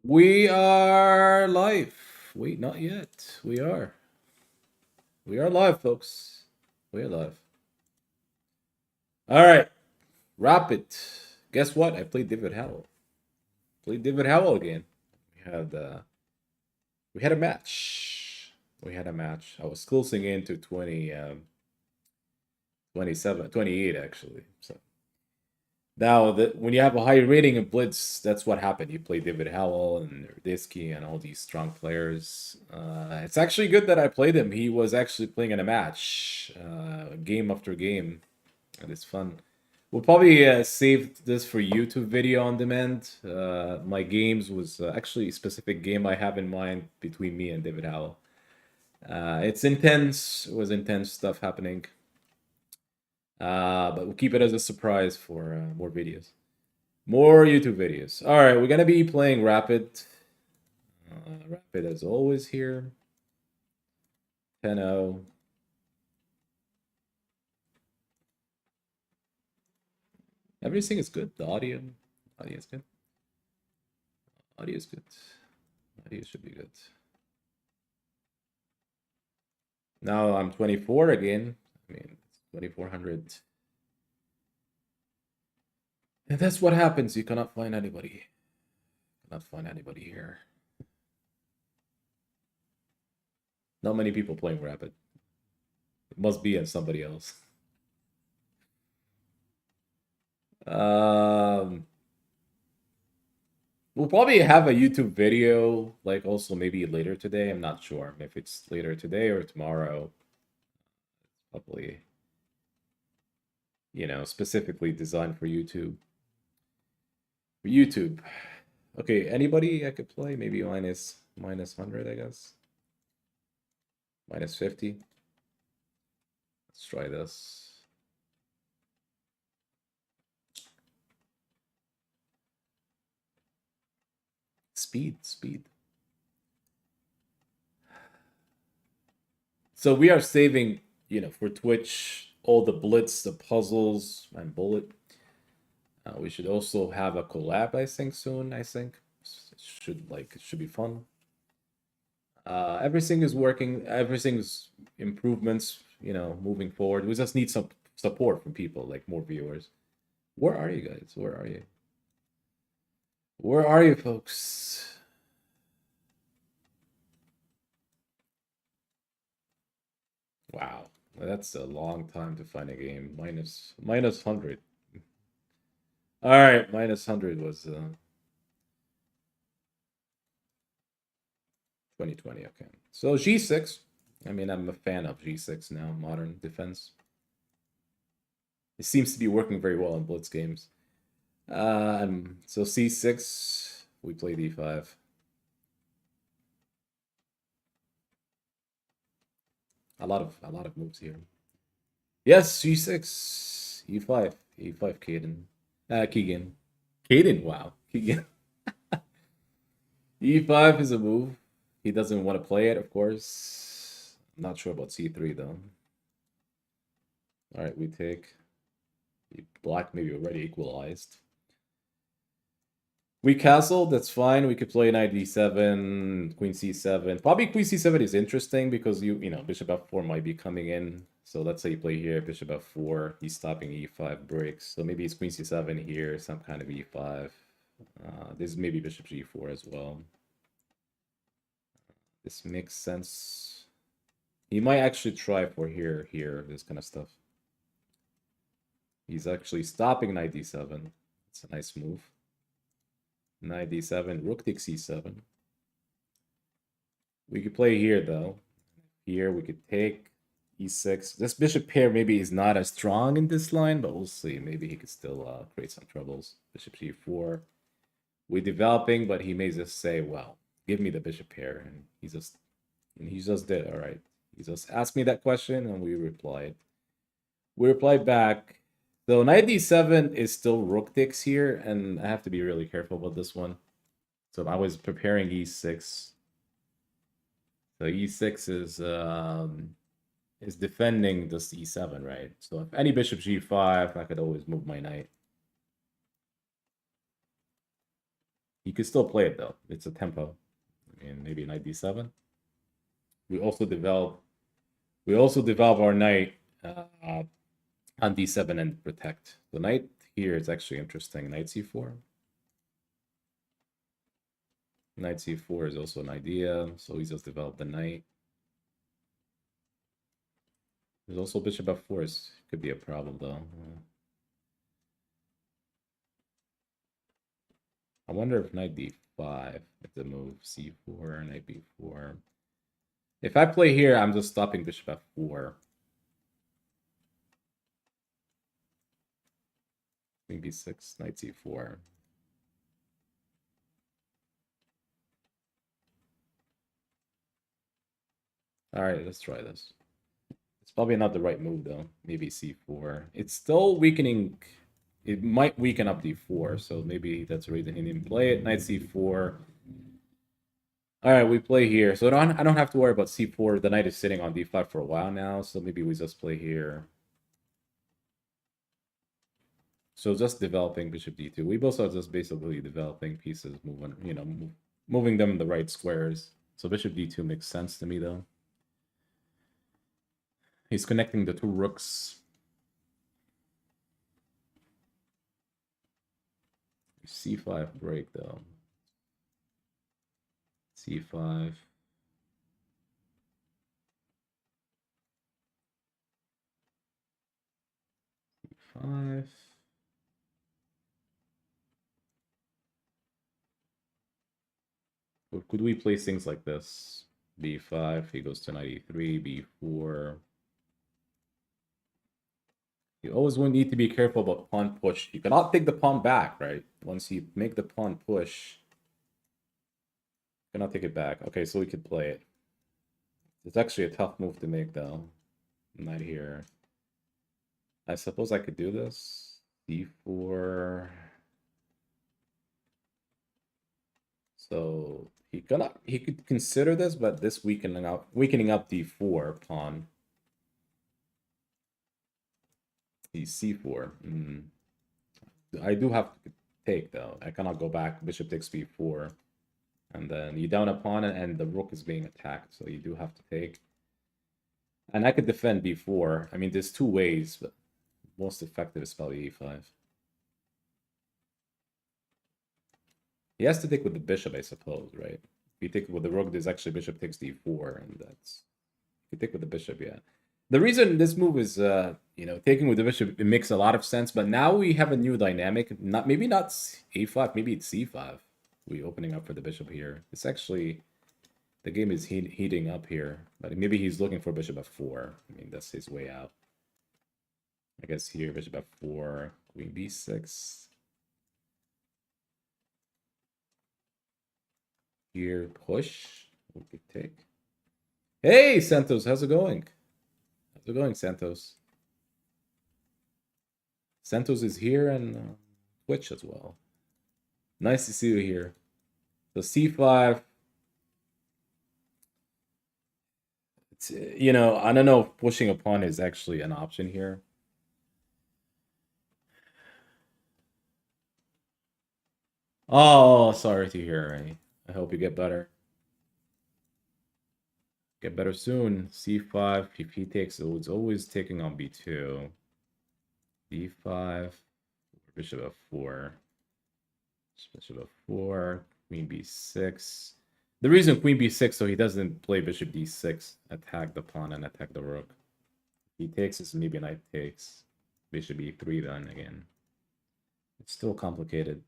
We are live. Wait, not yet. We are. We are live, folks. We are live. All right. Rapid. Guess what? I played David Howell. Played David Howell again. We had uh we had a match. We had a match. I was closing into 27, 28 actually. So now when you have a high rating in Blitz, that's what happened. You play David Howell and Radisky and all these strong players. It's actually good that I played him. He was actually playing in a match, game after game, and it's fun. We'll probably save this for YouTube video on demand. My games was actually a specific game I have in mind between me and David Howell. It's intense. It was intense stuff happening. But we'll keep it as a surprise for more videos. More YouTube videos. All right, we're gonna be playing Rapid. Rapid as always here. 10-0. Everything is good. The audio is good. Audio is good. Audio should be good. Now I'm 24 again. I mean, 2400. And that's what happens. You cannot find anybody. Cannot find anybody here. Not many people playing Rapid. It must be in somebody else. We'll probably have a YouTube video, like also maybe later today. I'm not sure if it's later today or tomorrow. Probably, specifically designed for YouTube. For YouTube. Okay, anybody I could play? Maybe minus 100, I guess. Minus 50. Let's try this. Speed. So we are saving, for Twitch, all the blitz, the puzzles, and bullet. We should also have a collab, I think, soon. I think it should be fun. Everything is working. Everything's improvements. Moving forward. We just need some support from people, like more viewers. Where are you guys? Where are you? Where are you, folks? Wow, that's a long time to find a game. Minus 100. All right, minus 100 was 2020. Okay, so G6. I mean, I'm a fan of G6 now. Modern defense. It seems to be working very well in blitz games. So C6. We play D5. A lot of moves here. Yes, G6, E5, E5, Keegan. Keegan, wow, Keegan. E5 is a move. He doesn't want to play it, of course. Not sure about C3 though. All right, we take. Black maybe already equalized. We castle, that's fine. We could play knight d7, queen c7. Probably queen c7 is interesting because bishop f4 might be coming in. So let's say you play here, bishop f4, he's stopping e5 breaks. So maybe it's queen c7 here, some kind of e5. This is maybe bishop g4 as well. This makes sense. He might actually try for here, this kind of stuff. He's actually stopping knight d7. It's a nice move. Knight d7, rook takes c7. We could play here though. Here we could take e6. This bishop pair maybe is not as strong in this line, but we'll see. Maybe he could still create some troubles. Bishop g4. We're developing, but he may just say, well, give me the bishop pair. And he just did. All right. He just asked me that question and we replied. We replied back. So knight d7 is still rook takes here, and I have to be really careful about this one. So I was preparing e6. So e6 is defending this e7, right? So if any bishop g5, I could always move my knight. He could still play it though. It's a tempo. I mean, maybe knight d7. We also develop our knight on d7 and protect. The knight here is actually interesting. Knight c4. Knight c4 is also an idea, so he just developed the knight. There's also bishop f4. Could be a problem though. I wonder if knight d5 if the move c4, knight b4. If I play here, I'm just stopping bishop f4. Queen b6, knight c4. All right, let's try this. It's probably not the right move though. Maybe c4. It's still weakening. It might weaken up d4, so maybe that's the reason he didn't play it. Knight c4. All right, we play here. So I don't have to worry about c4. The knight is sitting on d5 for a while now, so maybe we just play here. So just developing bishop d2. We both are just basically developing pieces, moving them in the right squares. So bishop d2 makes sense to me though. He's connecting the two rooks. c5 break though. c5. c5. Or could we place things like this? b5, he goes to knight e3, b4. You always will need to be careful about pawn push. You cannot take the pawn back, right? Once you make the pawn push, you cannot take it back. Okay, so we could play it. It's actually a tough move to make, though. Knight here. I suppose I could do this. d4. So he could consider this, but this weakening up d4 pawn. He's c4. I do have to take though. I cannot go back. Bishop takes b4, and then you down a pawn, and the rook is being attacked, so you do have to take. And I could defend b4. I mean, there's two ways, but most effective is probably e5. He has to take with the bishop, I suppose, right? If you take with the rook, there's actually bishop takes d4, and that's if you take with the bishop, yeah. The reason this move is, taking with the bishop, it makes a lot of sense. But now we have a new dynamic. Maybe not a5, maybe it's c5. We opening up for the bishop here. It's actually, the game is heating up here. But maybe he's looking for bishop f4. I mean, that's his way out. I guess here, bishop f4, queen b6. Here, push. We could take. Hey, Santos, how's it going? How's it going, Santos? Santos is here and Twitch as well. Nice to see you here. So c5. It's, I don't know if pushing a pawn is actually an option here. Oh, sorry to hear, Ray. I hope you get better. Get better soon. c5. If he takes, it's always taking on b2. d5. Bishop f4. Bishop f4. Queen b6. The reason queen b6, so he doesn't play bishop d6, attack the pawn and attack the rook. He takes is maybe knight takes. Bishop e3 then again. It's still complicated.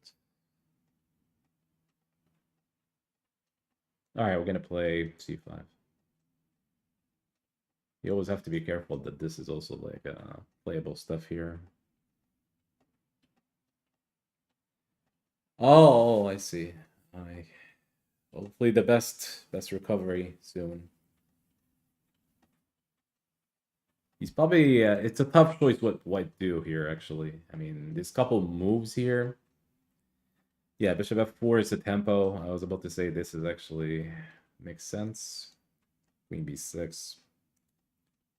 All right, we're going to play c5. You always have to be careful that this is also like playable stuff here. Oh, I see. Hopefully the best recovery soon. He's probably it's a tough choice what white do here actually. I mean, this couple moves here. Yeah, bishop f4 is the tempo. I was about to say this is actually makes sense. Queen b6.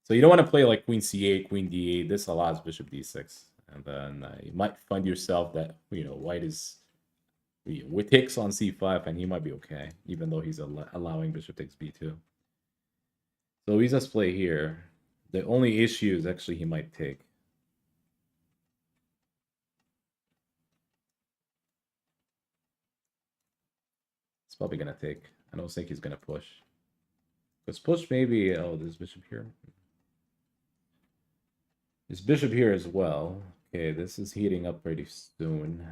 So you don't want to play like queen c8, queen d8. This allows bishop d6. And then you might find yourself that, white is We takes on c5, and he might be okay, even though he's allowing bishop takes b2. So he's just play here. The only issue is actually he might take. He's probably gonna take. I don't think he's gonna push. Because push maybe. Oh, there's bishop here. There's bishop here as well. Okay, this is heating up pretty soon.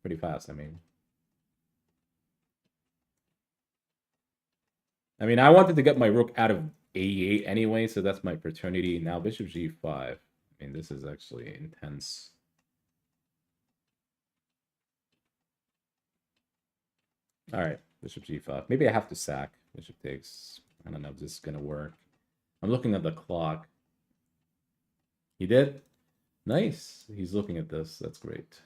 Pretty fast, I mean. I wanted to get my rook out of a8 anyway, so that's my opportunity. Now bishop g5. I mean, this is actually intense. All right, bishop g5. Maybe I have to sack. Bishop takes. I don't know if this is going to work. I'm looking at the clock. He did? Nice. He's looking at this. That's great.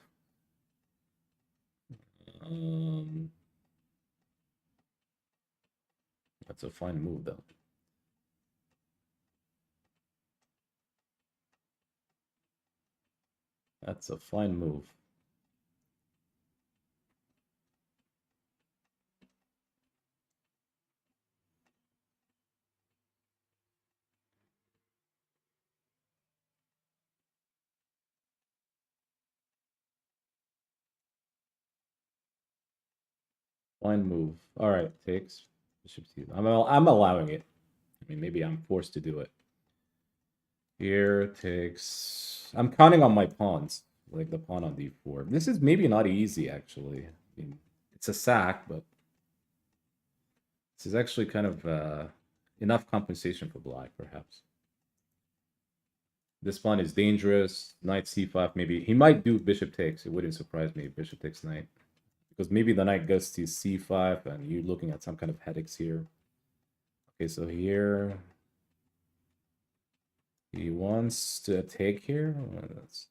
That's a fine move, though. That's a fine move. Fine move. All right, takes. Bishop c. I'm allowing it. I mean, maybe I'm forced to do it. Here takes. I'm counting on my pawns, like the pawn on d4. This is maybe not easy, actually. I mean, it's a sack, but this is actually kind of enough compensation for black, perhaps. This pawn is dangerous. Knight c5, maybe. He might do bishop takes. It wouldn't surprise me if bishop takes knight. Because maybe the knight goes to c5, and you're looking at some kind of headaches here. Okay, so here... He wants to take here? That's...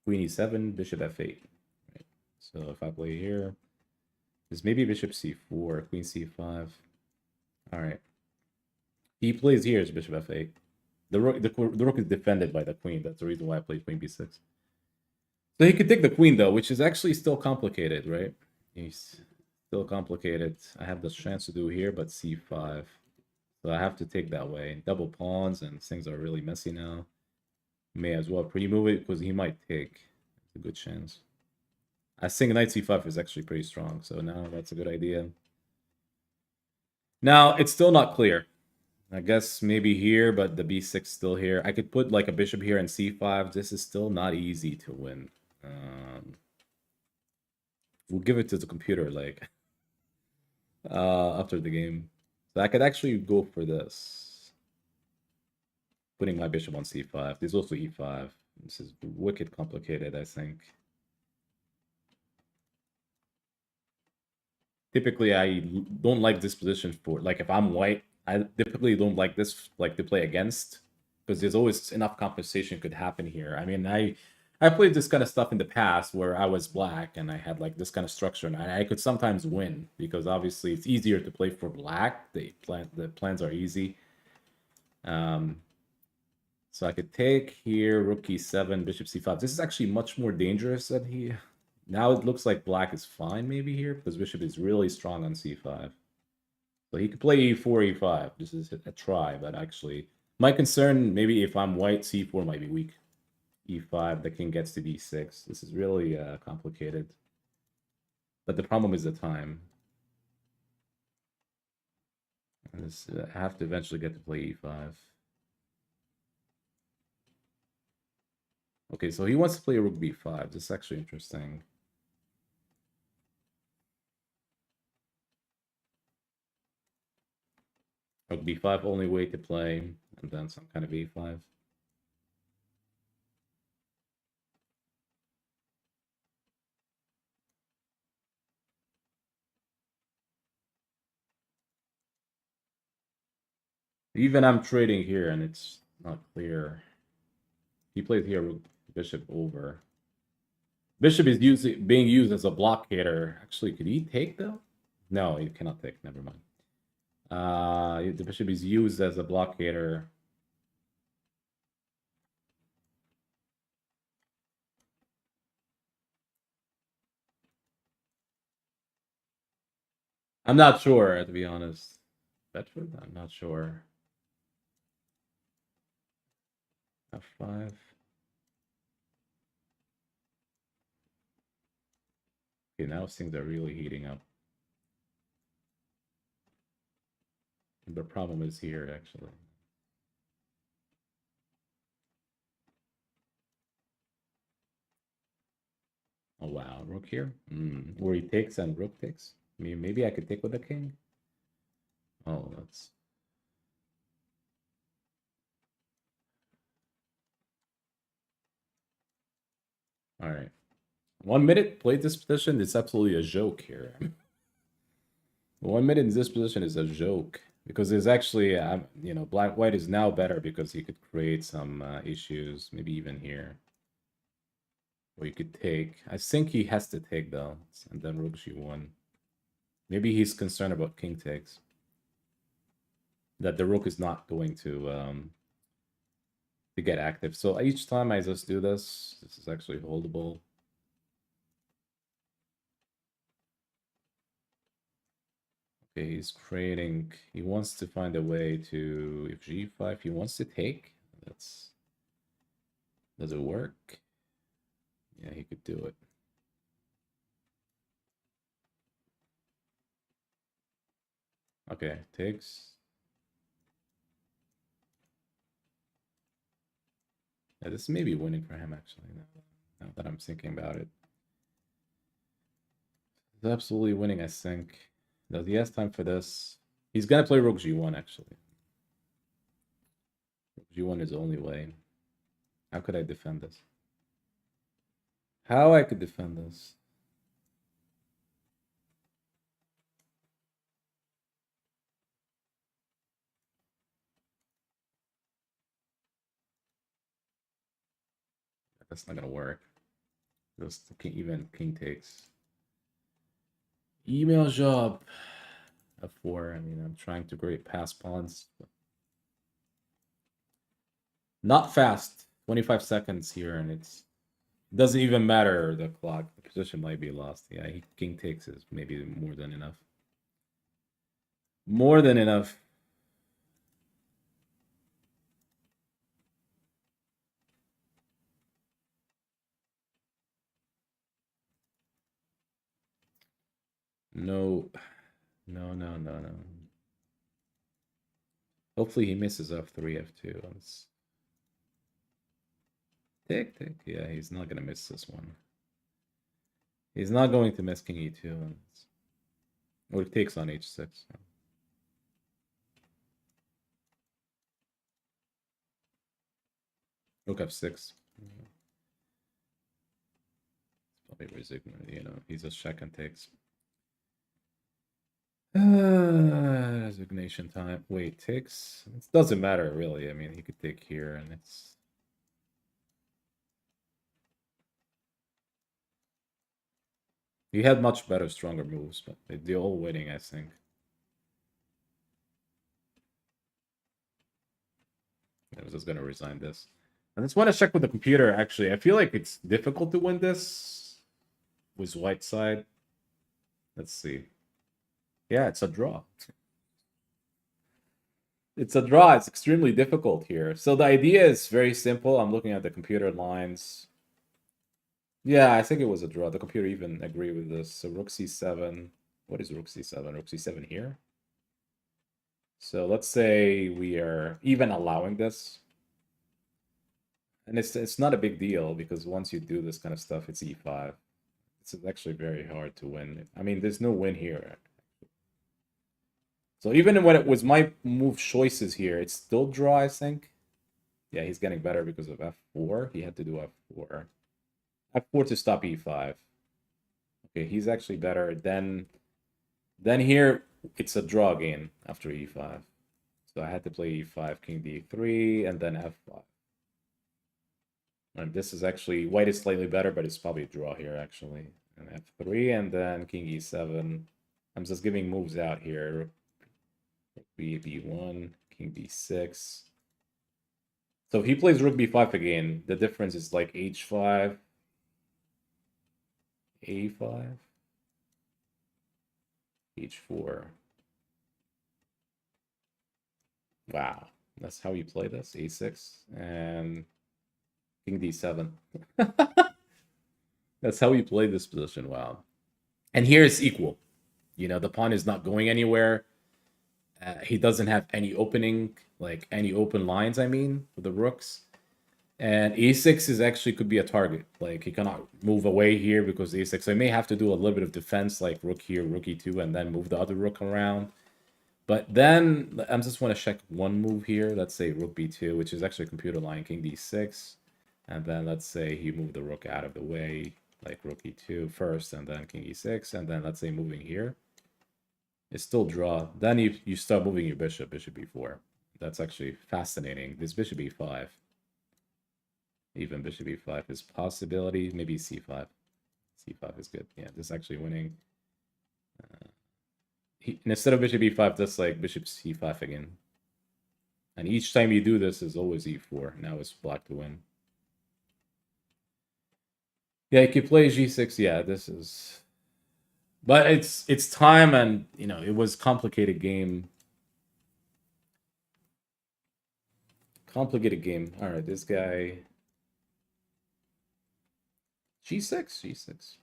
Queen e7, bishop f8. Right. So if I play here, there's maybe bishop c4, queen c5. All right. He plays here is bishop f8. The rook is defended by the queen. That's the reason why I played queen b6. So he could take the queen, though, which is actually still complicated, right? He's still complicated. I have the chance to do here, but c5. So I have to take that way. Double pawns, and things are really messy now. May as well pre-move it, because he might take. It's a good chance. I think knight c5 is actually pretty strong, so now that's a good idea. Now, it's still not clear. I guess maybe here, but the b6 still here. I could put like a bishop here and c5. This is still not easy to win. We'll give it to the computer, like, after the game. So I could actually go for this. Putting my bishop on c5. There's also e5. This is wicked complicated, I think. Typically, I don't like this position for, like, if I'm white, I typically don't like this, like, to play against, because there's always enough compensation could happen here. I mean, I played this kind of stuff in the past where I was black and I had like this kind of structure, and I could sometimes win because obviously it's easier to play for black. The plans are easy. So I could take here, rook e7, bishop c5. This is actually much more dangerous than he... Now it looks like black is fine maybe here, because bishop is really strong on c5. So he could play e4, e5. This is a try, but actually... My concern, maybe if I'm white, c4 might be weak. e5, the king gets to d6. This is really complicated. But the problem is the time. I have to eventually get to play e5. Okay, so he wants to play rook b5. This is actually interesting. Rook b5, only way to play, and then some kind of a5. Even I'm trading here, and it's not clear. He played here with bishop over. Bishop is being used as a blockader. Actually, could he take, though? No, he cannot take. Never mind. The bishop is used as a blockader. I'm not sure, to be honest. Bedford? I'm not sure. F5. Okay, now things are really heating up. The problem is here, actually. Oh, wow. Rook here? Where he takes and rook takes? I mean, maybe I could take with the king? Oh, that's... All right. 1 minute play this position. It's absolutely a joke here. 1 minute in this position is a joke because there's actually, you know, black white is now better because he could create some issues, maybe even here. Or you could take. I think he has to take though, and then rook g1. Maybe he's concerned about king takes. That the rook is not going to get active. So each time I just do this, this is actually holdable. Okay, he's creating. He wants to find a way to. If g5, he wants to take. That's. Does it work? Yeah, he could do it. Okay, takes. Yeah, this may be winning for him actually. Now that I'm thinking about it, he's absolutely winning. I think. Does he has time for this? He's gonna play rook g1 actually. Rook g1 is the only way. How could I defend this? How I could defend this? That's not gonna work. Just even king takes. Email job. F4. I mean, I'm trying to create pass pawns. Not fast. 25 seconds here, and it doesn't even matter the clock. The position might be lost. Yeah, king takes is maybe more than enough. More than enough. No. No, no, no, no. Hopefully he misses f3, f2. Tick, tick. Yeah, he's not going to miss this one. He's not going to miss king e2. Or it takes on h6. Rook f6. Probably resignate, you know. He's just check and takes. Resignation time. Wait, takes. It doesn't matter really. I mean, he could take here, and it's. He had much better, stronger moves, but they're all winning, I think. I was just gonna resign this. I just want to check with the computer. Actually, I feel like it's difficult to win this with white side. Let's see. Yeah, it's a draw. It's a draw. It's extremely difficult here. So the idea is very simple. I'm looking at the computer lines. Yeah, I think it was a draw. The computer even agreed with this. So rook c7. What is rook c7? Rook c7 here. So let's say we are even allowing this. And it's not a big deal because once you do this kind of stuff, it's e5. It's actually very hard to win. I mean, there's no win here. So even when it was my move choices here, it's still draw, I think. Yeah, he's getting better because of f4. He had to do f4. f4 to stop e5. Okay, he's actually better. Then here, it's a draw again after e5. So I had to play e5, king d3, and then f5. And this is actually, white is slightly better, but it's probably a draw here, actually. And f3, and then king e7. I'm just giving moves out here. b1, king b6. So if he plays rook b5 again, the difference is like h5, a5, h4. Wow, that's how you play this, a6 and king d7. That's how you play this position. Wow. And here it's equal. You know, the pawn is not going anywhere. He doesn't have any opening, like any open lines, I mean, for the rooks. And a6 is actually could be a target. Like he cannot move away here because a6. So I may have to do a little bit of defense, like rook here, rook e2, and then move the other rook around. But then I just want to check one move here. Let's say rook b2, which is actually computer line king d6. And then let's say he moved the rook out of the way, like rook e2 first, and then king e6, and then let's say moving here. It's still draw. Then you start moving your bishop, bishop e4. That's actually fascinating. This bishop e5. Even bishop e5 is possibility. Maybe c5. c5 is good. Yeah, this is actually winning. Instead of bishop e5, that's like bishop c5 again. And each time you do this is always e4. Now it's black to win. Yeah, you could play g6. Yeah, this is... But it's time, and, you know, it was complicated game. Complicated game. All right, this guy... g6? g6.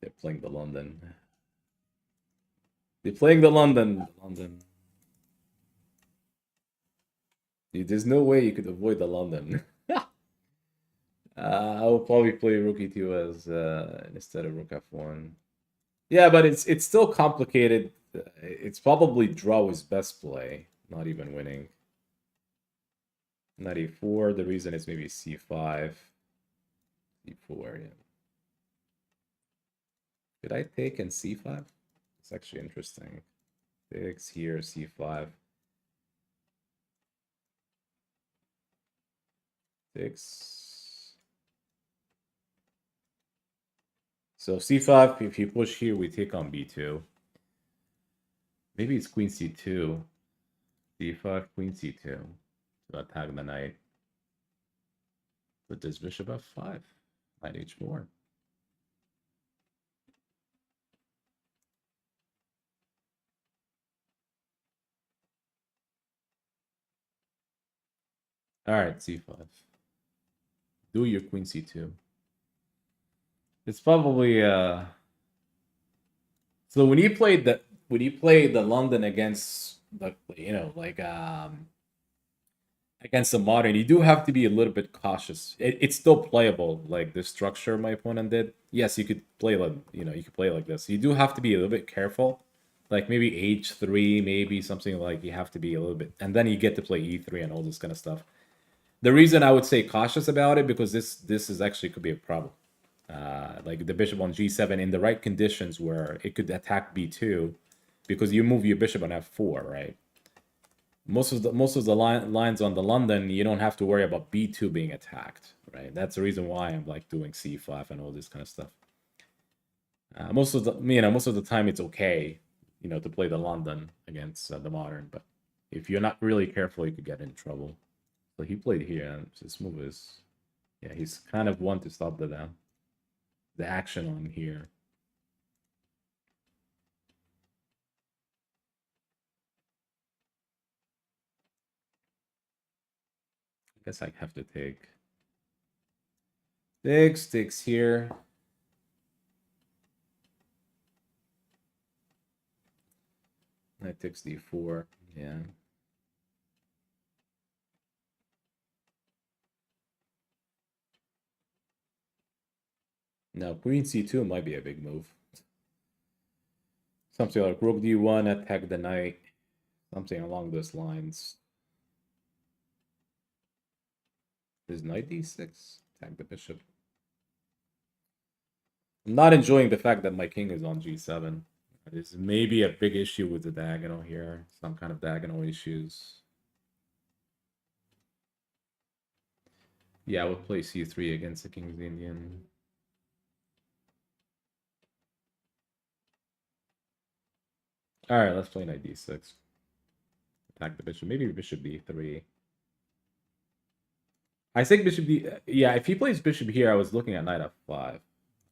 They're playing the London. They're playing the London. Dude, there's no way you could avoid the London. I will probably play rook e2 as instead of rook f1. Yeah, but it's still complicated. It's probably draw his best play, not even winning. Knight e4. The reason is maybe c5, e4. Yeah. Did I take in c5? It's actually interesting. Takes here, c5. Takes. So c5, if you push here, we take on b2. Maybe it's queen c2. d5, queen c2 to attack the knight. But this bishop f5, knight h4. All right, c5. Do your queen c2. It's probably so when you played the London against the, you know, like against the modern, you do have to be a little bit cautious. It's still playable, like the structure my opponent did. Yes, you could play like, you know, you could play like this. You do have to be a little bit careful. Like maybe h3, maybe something like you have to be a little bit, and then you get to play e3 and all this kind of stuff. The reason I would say cautious about it, because this is actually could be a problem. Like the bishop on g7 in the right conditions where it could attack b2, because you move your bishop on f4, right? Most of the lines on the London, you don't have to worry about b2 being attacked, right? That's the reason why I'm like doing c5 and all this kind of stuff. Most of the time it's okay, you know, to play the London against the modern, but if you're not really careful, you could get in trouble. So he played here, and this move is, yeah, he's kind of one to stop the action on here. I guess I have to take sticks here. Knight takes d4. Yeah. Now queen c2 might be a big move. Something like rook d1, attack the knight. Something along those lines. Is knight d6? Attack the bishop. I'm not enjoying the fact that my king is on g7. There's maybe a big issue with the diagonal here. Some kind of diagonal issues. Yeah, we'll play c3 against the King's Indian. All right, let's play knight d6. Attack the bishop. Maybe bishop b3. I think bishop d. Yeah, if he plays bishop here, I was looking at knight f5.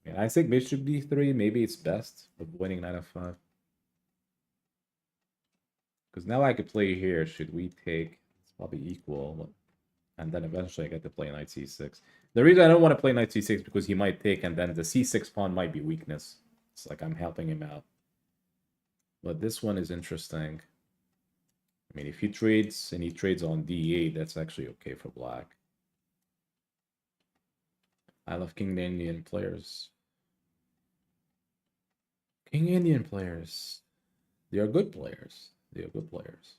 Yeah, I think bishop d3. Maybe it's best avoiding knight f5. Because now I could play here. Should we take? It's probably equal, and then eventually I get to play knight c6. The reason I don't want to play knight c6 because he might take, and then the c6 pawn might be weakness. It's like I'm helping him out. But this one is interesting. I mean, if he trades and he trades on d8, that's actually okay for black. I love King Indian players. King Indian players. They are good players. They are good players.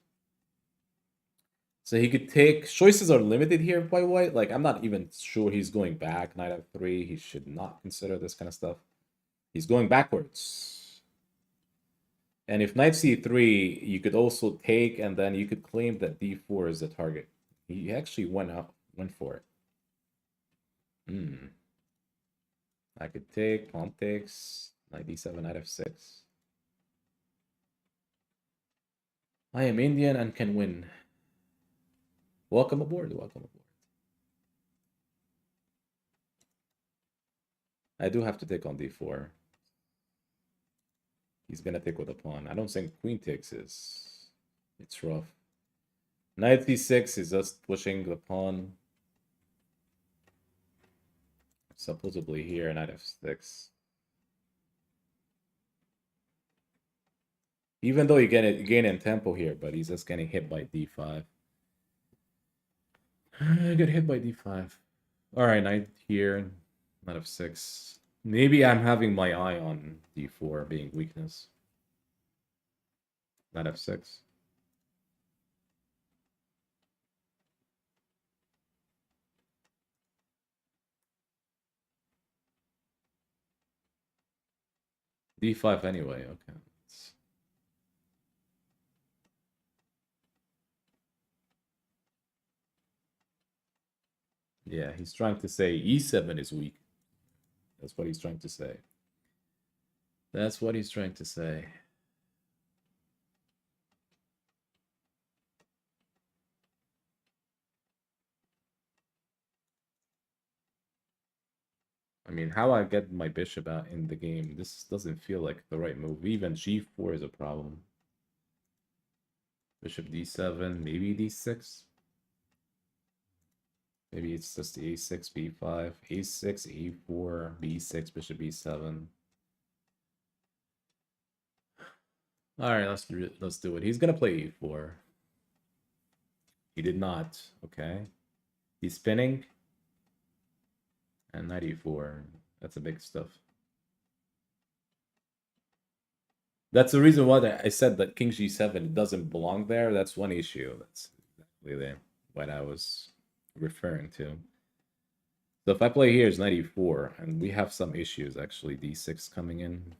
So he could take... Choices are limited here by white. Like, I'm not even sure he's going back. Knight f3. He should not consider this kind of stuff. He's going backwards. And if knight c3, you could also take, and then you could claim that d4 is the target. He actually went for it. I could take, pawn takes, knight d7, knight f6. I am Indian and can win. Welcome aboard, welcome aboard. I do have to take on d4. He's gonna take with a pawn. I don't think queen takes is... It's rough. Knight d6 is just pushing the pawn. Supposedly here, knight f6. Even though you gain in tempo here, but he's just getting hit by d5. I get hit by d5. Alright, knight here, knight f6. Maybe I'm having my eye on d4 being weakness. Knight f6. d5 anyway, okay. Yeah, he's trying to say e7 is weak. That's what he's trying to say. That's what he's trying to say. I mean, how I get my bishop out in the game, this doesn't feel like the right move. Even g4 is a problem. Bishop d7, maybe d6. Maybe it's just the a6, b5, a6, a4, b6, bishop b7. All right, let's do it. He's gonna play e4. He did not. Okay. He's spinning. And knight e4. That's a big stuff. That's the reason why I said that king g7 doesn't belong there. That's one issue. That's exactly what I was referring to. So if I play here, it's knight e4, and we have some issues actually. d6 coming in.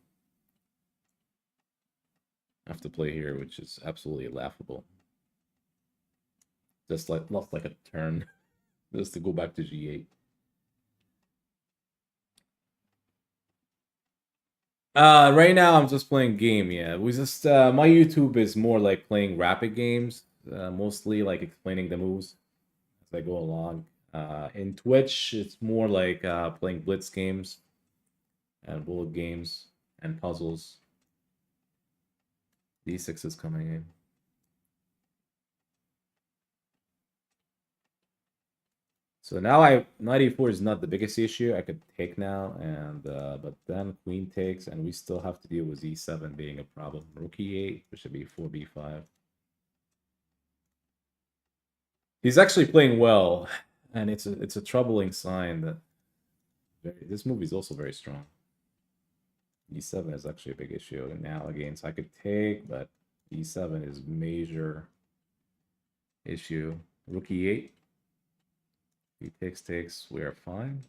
I have to play here, which is absolutely laughable. Just like lost like a turn, just to go back to g8. Right now I'm just playing game. Yeah, we just my YouTube is more like playing rapid games, mostly like explaining the moves as I go along. In Twitch, it's more like playing blitz games and bullet games and puzzles. D6 is coming in. So now knight e4 is not the biggest issue. I could take now, and but then queen takes, and we still have to deal with e7 being a problem. Rook e8, bishop e4, b5. He's actually playing well, and it's a troubling sign that this movie is also very strong. e7 is actually a big issue now against. I could take, but e7 is major issue. Rook e8. He takes, we are fine.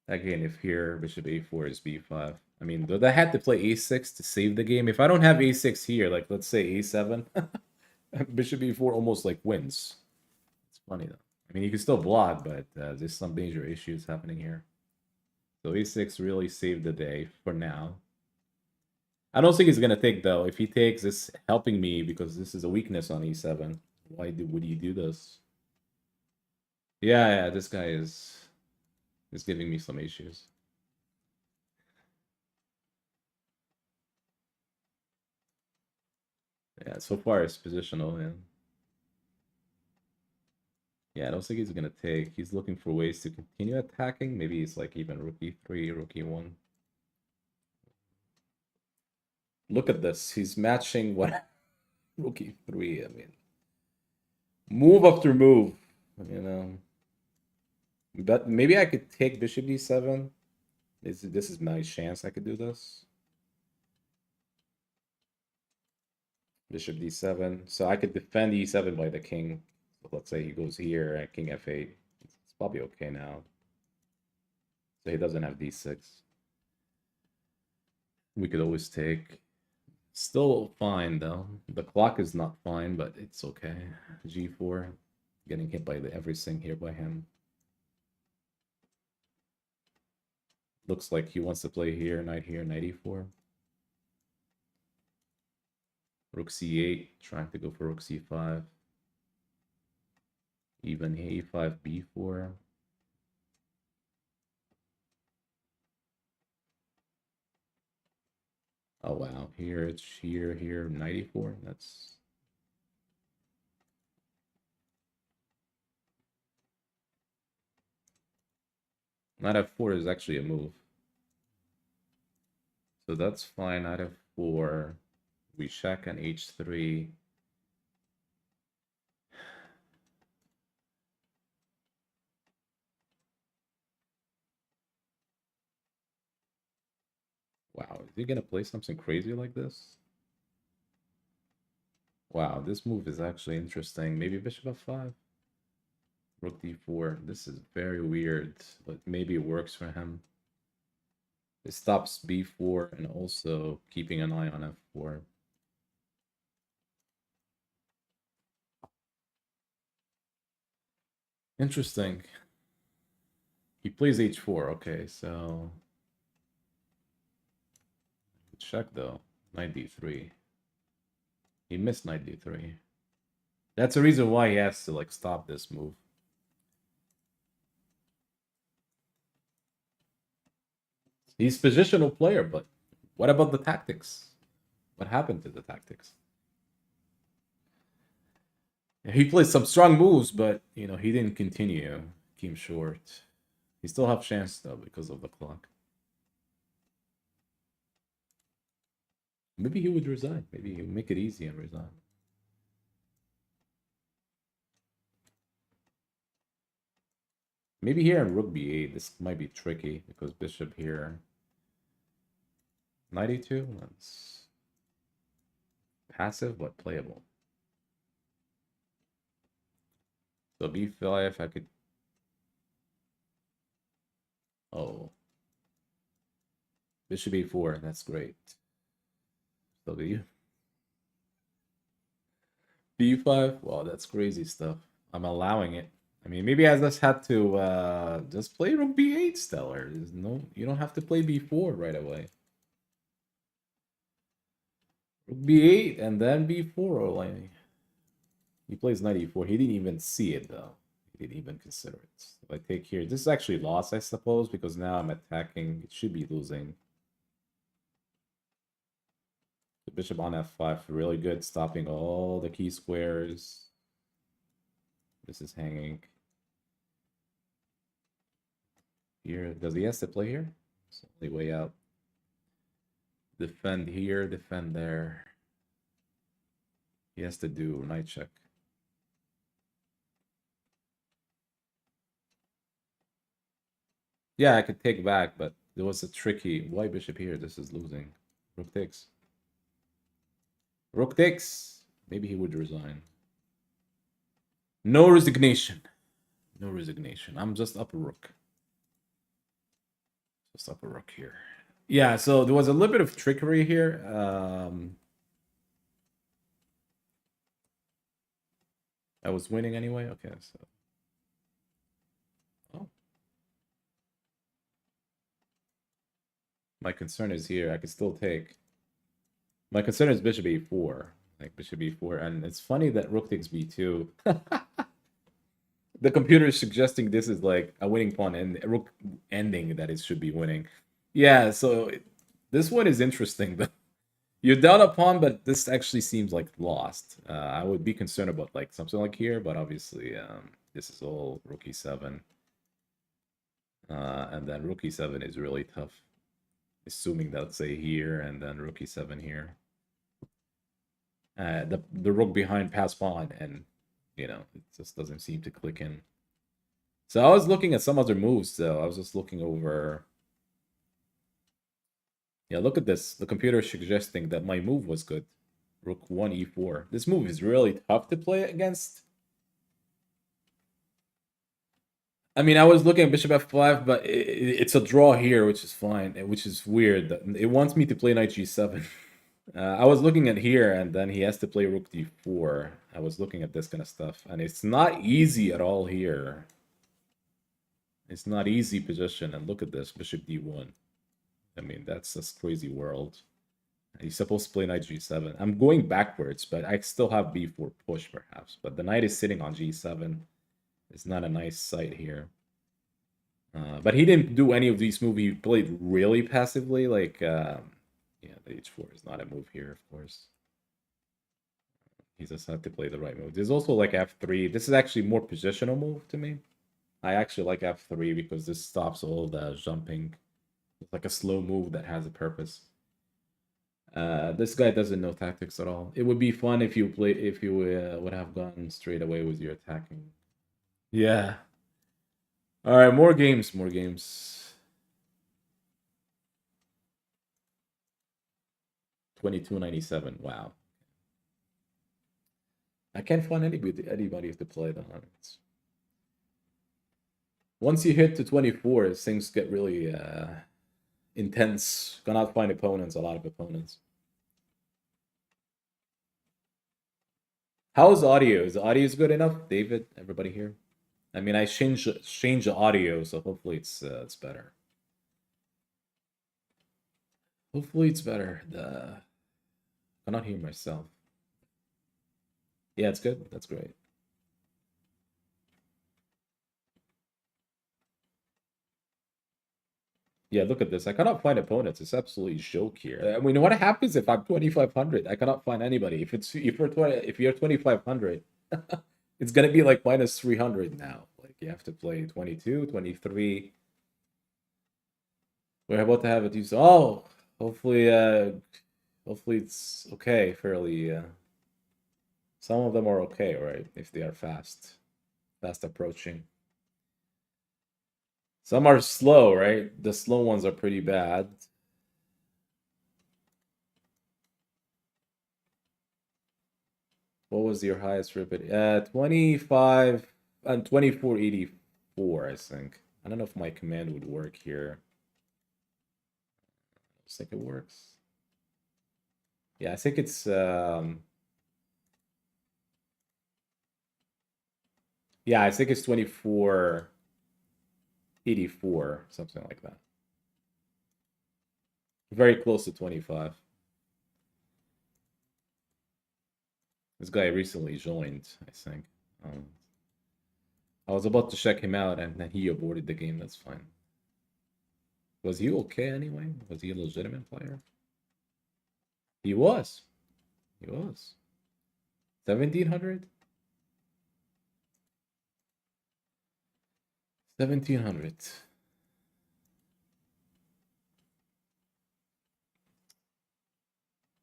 Again, if here, bishop a4 is b5. I mean, I had to play a6 to save the game. If I don't have a6 here, like let's say a7, bishop e4 almost like wins. It's funny though. I mean, you can still block, but there's some major issues happening here. So a6 really saved the day for now. I don't think he's gonna take though. If he takes, it's helping me because this is a weakness on e7. Would you do this? Yeah, this guy is giving me some issues. Yeah, so far it's positional, yeah. Yeah, I don't think he's gonna take. He's looking for ways to continue attacking. Maybe it's like even rook e3, rook e1. Look at this. He's matching what rook e3. I mean, move after move. You know, but maybe I could take bishop d7. This is my chance. I could do this. Bishop d7. So I could defend e7 by the king. So let's say he goes here at king f8. It's probably okay now. So he doesn't have d6. We could always take. Still fine though. The clock is not fine, but it's okay. g4. Getting hit by everything here by him. Looks like he wants to play here, knight e4. Rook c8, trying to go for rook c5. Even a5, b4. Oh wow, here it's here, knight e4. That's knight f4 is actually a move. So that's fine. Knight f4. We check on h3. Wow, is he gonna play something crazy like this? Wow, this move is actually interesting. Maybe bishop f5. Rook d4. This is very weird, but maybe it works for him. It stops b4 and also keeping an eye on f4. Interesting. He plays h4. Okay, so check though. Knight d3. He missed knight d3. That's the reason why he has to like stop this move. He's positional player, but what about the tactics? What happened to the tactics? He played some strong moves, but you know he didn't continue. Came short. He still have chance though because of the clock. Maybe he would resign. Maybe he would make it easy and resign. Maybe here in rook b8, this might be tricky because bishop here. Knight e2, that's passive but playable. So b5, I could. Oh, bishop e4, that's great. W. b5, wow, that's crazy stuff. I'm allowing it. I mean, maybe I just had to just play rook b8, Stellar. There's no, you don't have to play b4 right away. Rook b8 and then b4, or like he plays knight e4. He didn't even see it though. He didn't even consider it. If I take here, this is actually lost, I suppose, because now I'm attacking. It should be losing. The bishop on f5, really good, stopping all the key squares. This is hanging. Here, does he have to play here? It's the only way out. Defend here, defend there. He has to do knight check. Yeah, I could take back, but there was a tricky white bishop here. This is losing. Rook takes. Rook takes. Maybe he would resign. No resignation. No resignation. I'm just up a rook. Just up a rook here. Yeah, so there was a little bit of trickery here. I was winning anyway. Okay, so. Oh. My concern is here. I could still take. My concern is bishop a4. Like bishop e4, and it's funny that rook takes b2. The computer is suggesting this is like a winning pawn and rook ending that it should be winning. Yeah, so this one is interesting. You're down a pawn, but this actually seems like lost. I would be concerned about like something like here, but obviously this is all rook e7. And then rook e7 is really tough. Assuming that, let's say, here, and then rook e7 here. The rook behind pass pawn, and you know, it just doesn't seem to click in. So I was looking at some other moves, though. I was just looking over. Yeah, look at this. The computer is suggesting that my move was good. Rook 1 e4. This move is really tough to play against. I mean, I was looking at bishop f5, but it's a draw here, which is fine, which is weird. It wants me to play knight g7. I was looking at here, and then he has to play rook d4. I was looking at this kind of stuff, and it's not easy at all here. It's not easy position, and look at this, bishop d1. I mean, that's a crazy world. He's supposed to play knight g7. I'm going backwards, but I still have b4 push, perhaps. But the knight is sitting on g7. It's not a nice site here. But he didn't do any of these moves. He played really passively, like... yeah, the h4 is not a move here, of course. He just had to play the right move. There's also like f3. This is actually more positional move to me. I actually like f3 because this stops all the jumping. It's like a slow move that has a purpose. This guy doesn't know tactics at all. It would be fun if you would have gone straight away with your attacking. Yeah. All right, more games, more games. 2297. Wow. I can't find anybody to play that on. Once you hit to 24, things get really intense. Cannot find opponents, a lot of opponents. How's audio? Is the audio good enough? David, everybody here? I mean, I changed the audio, so hopefully it's better. Hopefully it's better. I cannot hear myself. Yeah, it's good. That's great. Yeah, look at this. I cannot find opponents. It's absolutely joke here. I mean, what happens if I'm 2500? I cannot find anybody. If you're 2500, it's gonna be like minus 300 now. Like you have to play 22, 23. We're about to have it use. Oh, hopefully it's okay. Fairly. Some of them are okay, right? If they are fast approaching. Some are slow, right? The slow ones are pretty bad. What was your highest rapid? 25 and 2484, I think. I don't know if my command would work here. I think it works. Yeah, I think it's yeah, I think it's 2484, something like that. Very close to 25. This guy recently joined, I think. I was about to check him out, and then he aborted the game. That's fine. Was he okay anyway? Was he a legitimate player? He was. He was. 1700? 1700.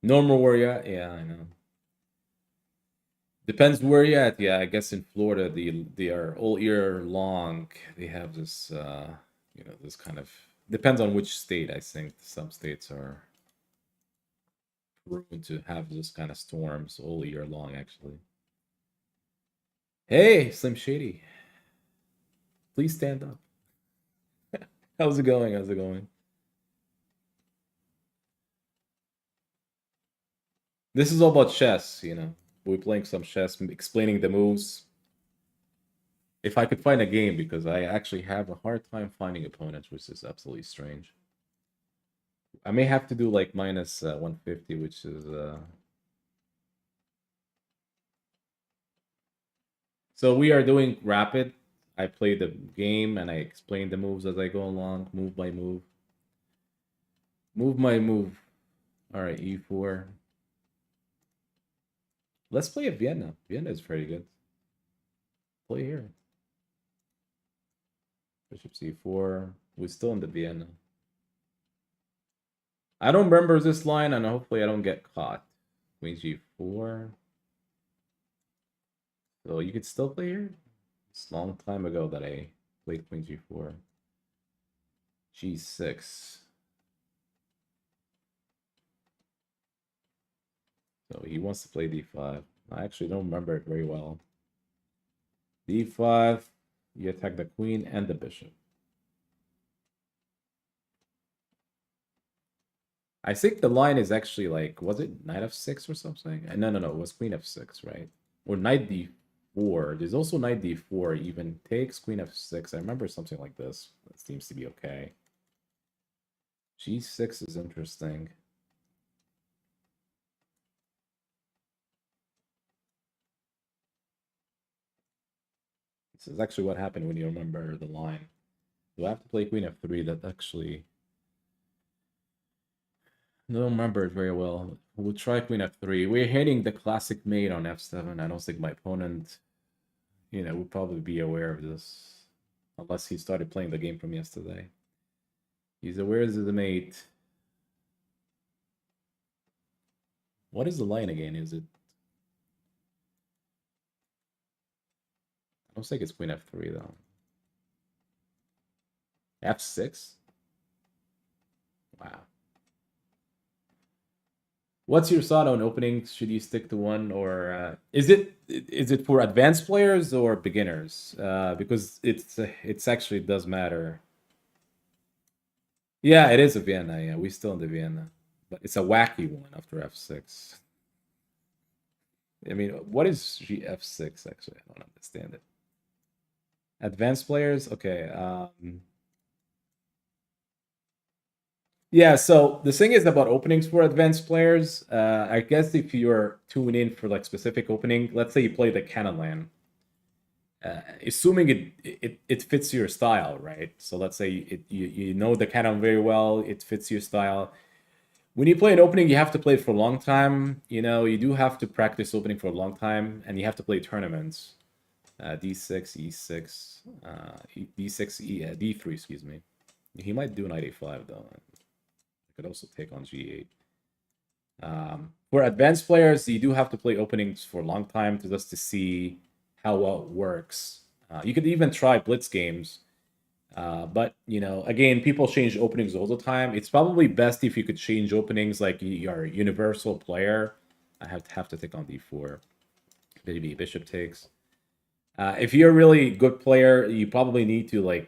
Normal where you're at? Yeah, I know. Depends where you're at. Yeah, I guess in Florida, they are all year long. They have this, you know, this kind of depends on which state. I think some states are prone to have this kind of storms all year long. Actually, hey, Slim Shady, please stand up. How's it going? How's it going? This is all about chess, you know. We're playing some chess, explaining the moves. If I could find a game, because I actually have a hard time finding opponents, which is absolutely strange. I may have to do like minus 150, which is so we are doing rapid. I play the game and I explain the moves as I go along, move by move. Move by move. All right, E4. Let's play a Vienna. Vienna is pretty good. Play here. Bishop C4. We're still in the Vienna. I don't remember this line, and hopefully I don't get caught. Queen G4. So you could still play here. It's a long time ago that I played Queen G4. G6. So he wants to play D5. I actually don't remember it very well. D5. You attack the queen and the bishop. I think the line is actually like, was it knight f6 or something? No, it was queen f6, right? Or knight d4. There's also knight d4 even takes queen f6. I remember something like this. That seems to be okay. G6 is interesting. This is actually what happened when you remember the line. Do I have to play queen f3? That actually... I don't remember it very well. We'll try queen f3. We're hitting the classic mate on f7. I don't think my opponent, would probably be aware of this. Unless he started playing the game from yesterday. He's aware of the mate. What is the line again? Is it... I don't think it's queen f3 though. f6? Wow. What's your thought on openings? Should you stick to one, or is it for advanced players or beginners? Because it's actually does matter. Yeah, it is a Vienna. Yeah, we still in the Vienna, but it's a wacky one after f6. I mean, what is f6 actually? I don't understand it. Advanced players, okay. Yeah, so the thing is about openings for advanced players. I guess if you're tuning in for like specific opening, let's say you play the Canalan, assuming it fits your style, right? So let's say you know the Canon very well, it fits your style. When you play an opening, you have to play it for a long time. You do have to practice opening for a long time, and you have to play tournaments. D6, E6, D6, D3, excuse me. He might do knight A5 though. Could also take on G8. For advanced players, you do have to play openings for a long time just to see how well it works. You could even try blitz games, but again, people change openings all the time. It's probably best if you could change openings like you're a universal player. I have to take on D4. Maybe bishop takes. If you're a really good player, you probably need to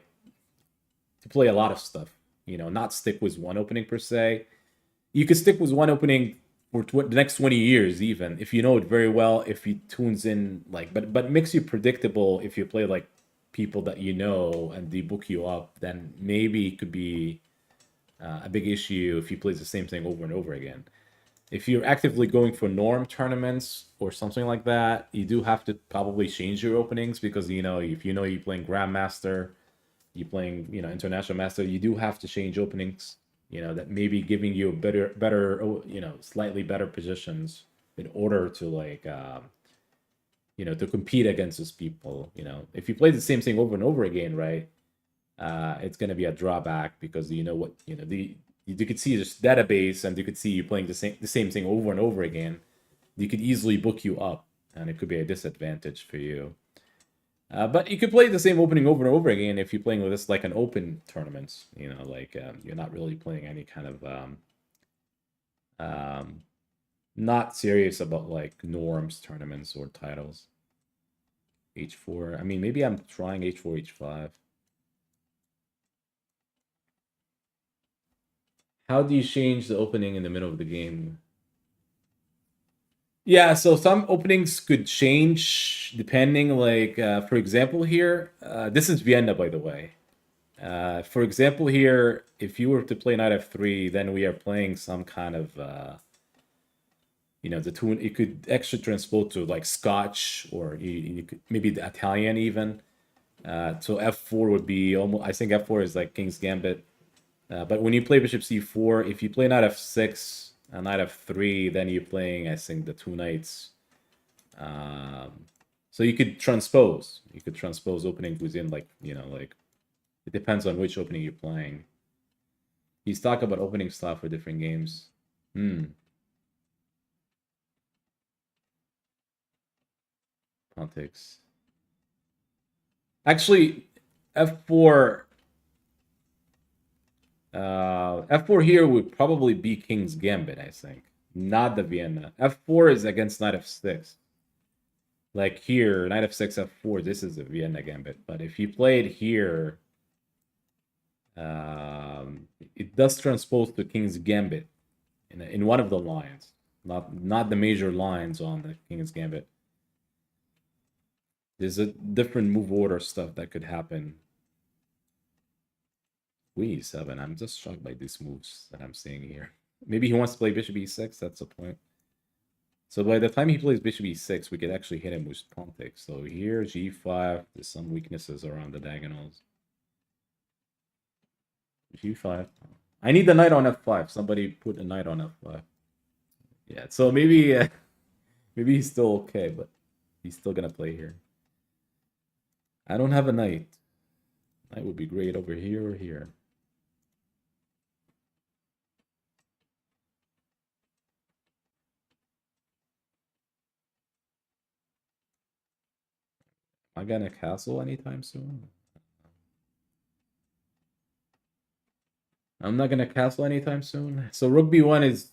play a lot of stuff. Not stick with one opening per se. You could stick with one opening for the next 20 years, even if you know it very well. If he tunes in, but makes you predictable. If you play like people that you know and they book you up, then maybe it could be a big issue if he plays the same thing over and over again. If you're actively going for norm tournaments or something like that, you do have to probably change your openings because if you're playing Grandmaster, you're playing International Master, you do have to change openings. That may be giving you better, slightly better positions in order to to compete against those people. If you play the same thing over and over again, right? It's going to be a drawback because you could see this database and you could see you playing the same thing over and over again. You could easily book you up, and it could be a disadvantage for you. But you could play the same opening over and over again if you're playing with this like an open tournament. You're not really playing any kind of not serious about like norms tournaments or titles. H4. I mean, maybe I'm trying H4, H5. How do you change the opening in the middle of the game? Yeah, so some openings could change depending, for example here, this is Vienna, by the way. For example, here, if you were to play knight f3, then we are playing some kind of, the tune. You could extra transpose to like Scotch, or you could maybe the Italian even. So f4 would be almost. I think f4 is like King's Gambit. But when you play bishop c4, if you play knight f6 and knight f3, then you're playing, I think, the two knights. So you could transpose. You could transpose opening within, like, like, it depends on which opening you're playing. He's talking about opening style for different games. Politics. Actually, f4. F4 here would probably be King's Gambit, I think. Not the Vienna. F4 is against knight f6. Like here, knight f6, f4, this is a Vienna Gambit. But if you play it here, it does transpose to King's Gambit in one of the lines. Not the major lines on the King's Gambit. There's a different move order stuff that could happen. Queen e7. I'm just shocked by these moves that I'm seeing here. Maybe he wants to play bishop e6. That's the point. So by the time he plays bishop e6, we could actually hit him with pawn takes. So here, g5. There's some weaknesses around the diagonals. g5. I need the knight on f5. Somebody put a knight on f5. Yeah, so maybe maybe he's still okay, but he's still gonna play here. I don't have a knight. Knight would be great over here or here. Am I gonna castle anytime soon? I'm not gonna castle anytime soon. So rook b1 is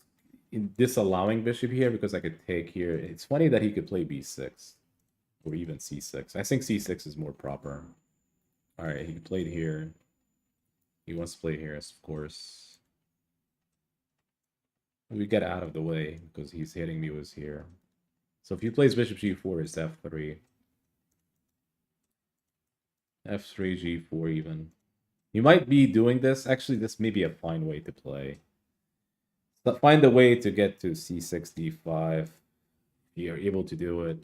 disallowing bishop here because I could take here. It's funny that he could play b6 or even c6. I think c6 is more proper. All right, he played here. He wants to play here, of course. We get out of the way because he's hitting me with here. So if he plays bishop g4, it's f3. f3, g4 even. You might be doing this. Actually, this may be a fine way to play. So find a way to get to c6, d5. You're able to do it.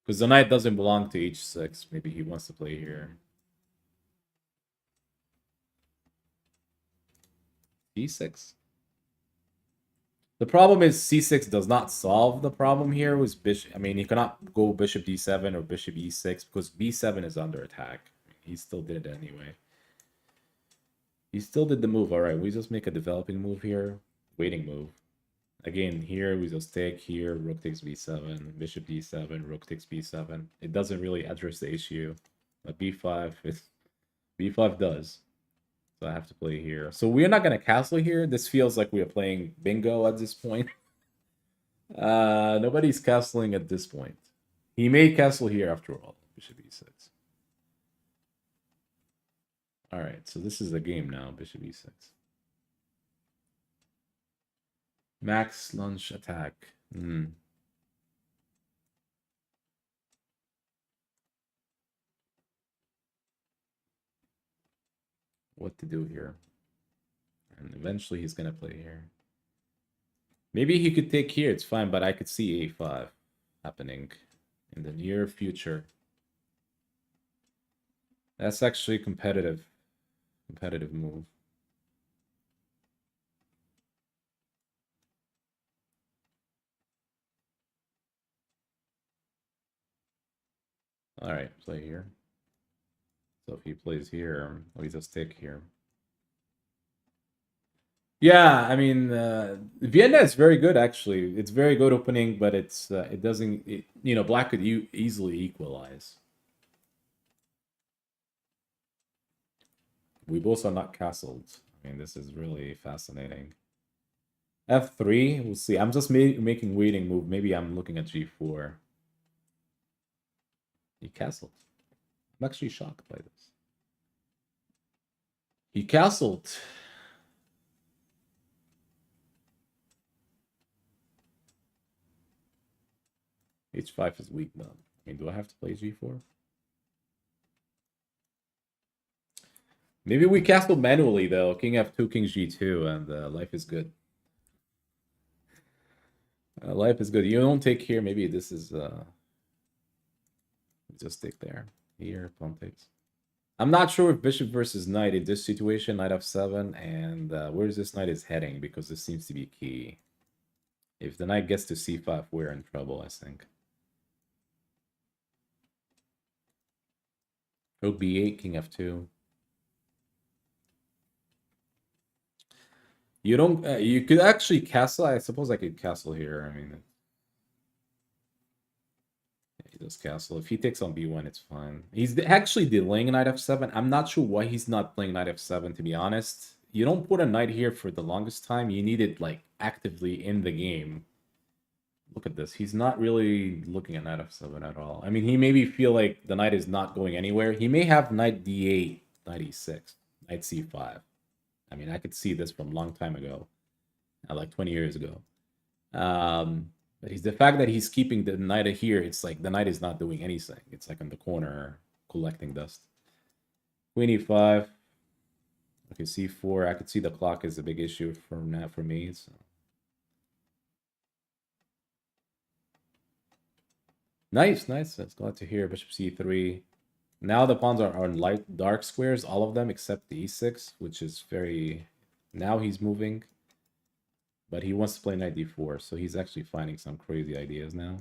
Because the knight doesn't belong to h6. Maybe he wants to play here. d6. The problem is c6 does not solve the problem here with bishop. I mean, he cannot go bishop d7 or bishop e6 because b7 is under attack. He still did it anyway. He still did the move. All right, we just make a developing move here. Waiting move. Again, here we just take here, rook takes b7, bishop d7, rook takes b7. It doesn't really address the issue. But b5, b5 does. So I have to play here. So we're not going to castle here. This feels like we are playing bingo at this point. Nobody's castling at this point. He may castle here after all. Bishop e6. All right, so this is the game now, bishop e6. Max lunge attack. What to do here? And eventually he's gonna play here. Maybe he could take here, it's fine, but I could see a5 happening in the near future. That's actually competitive move. All right, play here. So if he plays here, we just take here. Yeah, I mean, Vienna is very good actually. It's very good opening, but it's it doesn't. Black could easily equalize. We both are not castled. I mean, this is really fascinating. f3, we'll see. I'm just making waiting move. Maybe I'm looking at g4. He castled. I'm actually shocked by this. He castled. h5 is weak now. I mean, do I have to play g4? Maybe we castle manually though. King f2, king g2, and life is good. Life is good. You don't take here. Maybe this is just take there. Here, pawn takes. I'm not sure if bishop versus knight in this situation, knight f7, and where's this knight is heading, because this seems to be key. If the knight gets to c5, we're in trouble, I think. Rook b8, king f2. You don't. You could actually castle. I suppose I could castle here. I mean, he does castle. If he takes on b1, it's fine. He's actually delaying knight f7. I'm not sure why he's not playing knight f7. To be honest, you don't put a knight here for the longest time. You need it like actively in the game. Look at this. He's not really looking at knight f7 at all. I mean, he maybe feel like the knight is not going anywhere. He may have knight d8, knight e6, knight c5. I mean, I could see this from a long time ago, like 20 years ago. But he's the fact that he's keeping the knight here. It's like the knight is not doing anything. It's like in the corner collecting dust. Queen e5. Okay, c4. I could see the clock is a big issue for me. So. Nice. That's glad to hear. Bishop c3. Now the pawns are on light dark squares, all of them except the e6, which is very. Now he's moving, but he wants to play knight d4, so he's actually finding some crazy ideas now.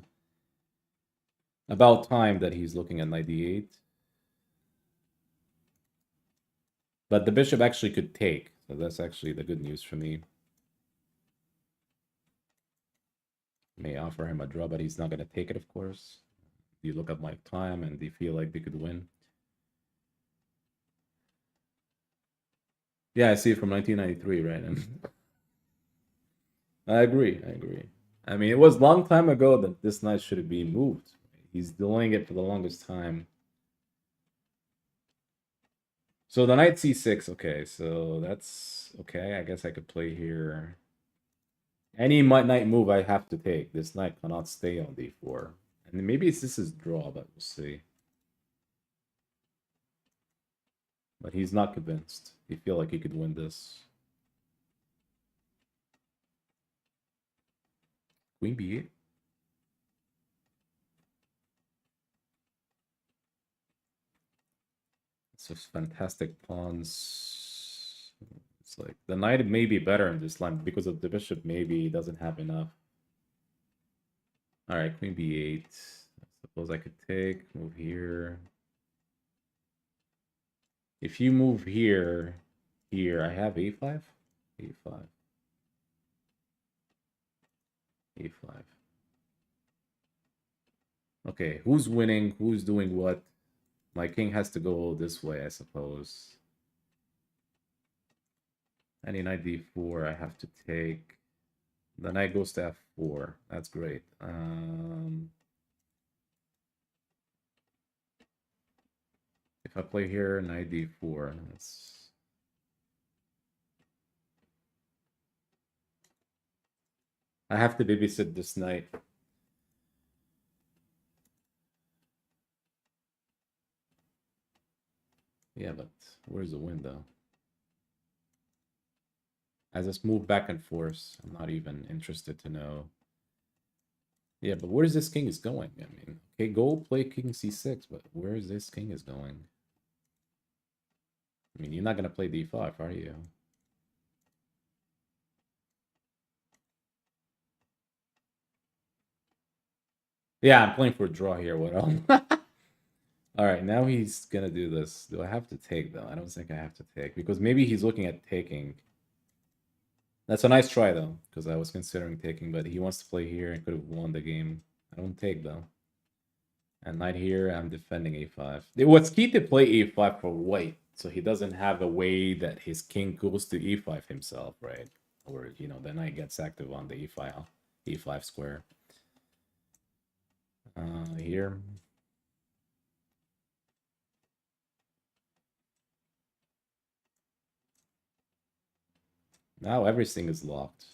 About time that he's looking at knight d8. But the bishop actually could take, so that's actually the good news for me. May offer him a draw, but he's not going to take it, of course. You look at my time, and they feel like they could win. Yeah, I see it from 1993, right? And I agree. I mean, it was a long time ago that this knight should have been moved. He's delaying it for the longest time. So the knight c6, okay, so that's okay. I guess I could play here. Any knight move I have to take. This knight cannot stay on d4. And maybe this is draw, but we'll see. But he's not convinced. He feel like he could win this. Queen b8. It's just fantastic pawns. It's like the knight may be better in this line because of the bishop. Maybe doesn't have enough. All right, queen b8. I suppose I could take, move here. If you move here, I have a5, a5, a5. Okay, who's winning? Who's doing what? My king has to go this way, I suppose. Any knight d4, I have to take. The knight goes to f4. That's great. If I play here, knight d4, that's... I have to babysit this knight. Yeah, but where's the window? I just move back and forth. I'm not even interested to know. Yeah, but where's this king is going? I mean, okay, go play king c6, but where's this king is going? I mean, you're not going to play d5, are you? Yeah, I'm playing for a draw here. What else? All right, now he's going to do this. Do I have to take, though? I don't think I have to take, because maybe he's looking at taking. That's a nice try, though, because I was considering taking, but he wants to play here and could have won the game. I don't take, though. And knight here, I'm defending a5. What's key to play a5 for white, so he doesn't have a way that his king goes to e5 himself, right? Or, you know, the knight gets active on the e5 square. Here. Now everything is locked.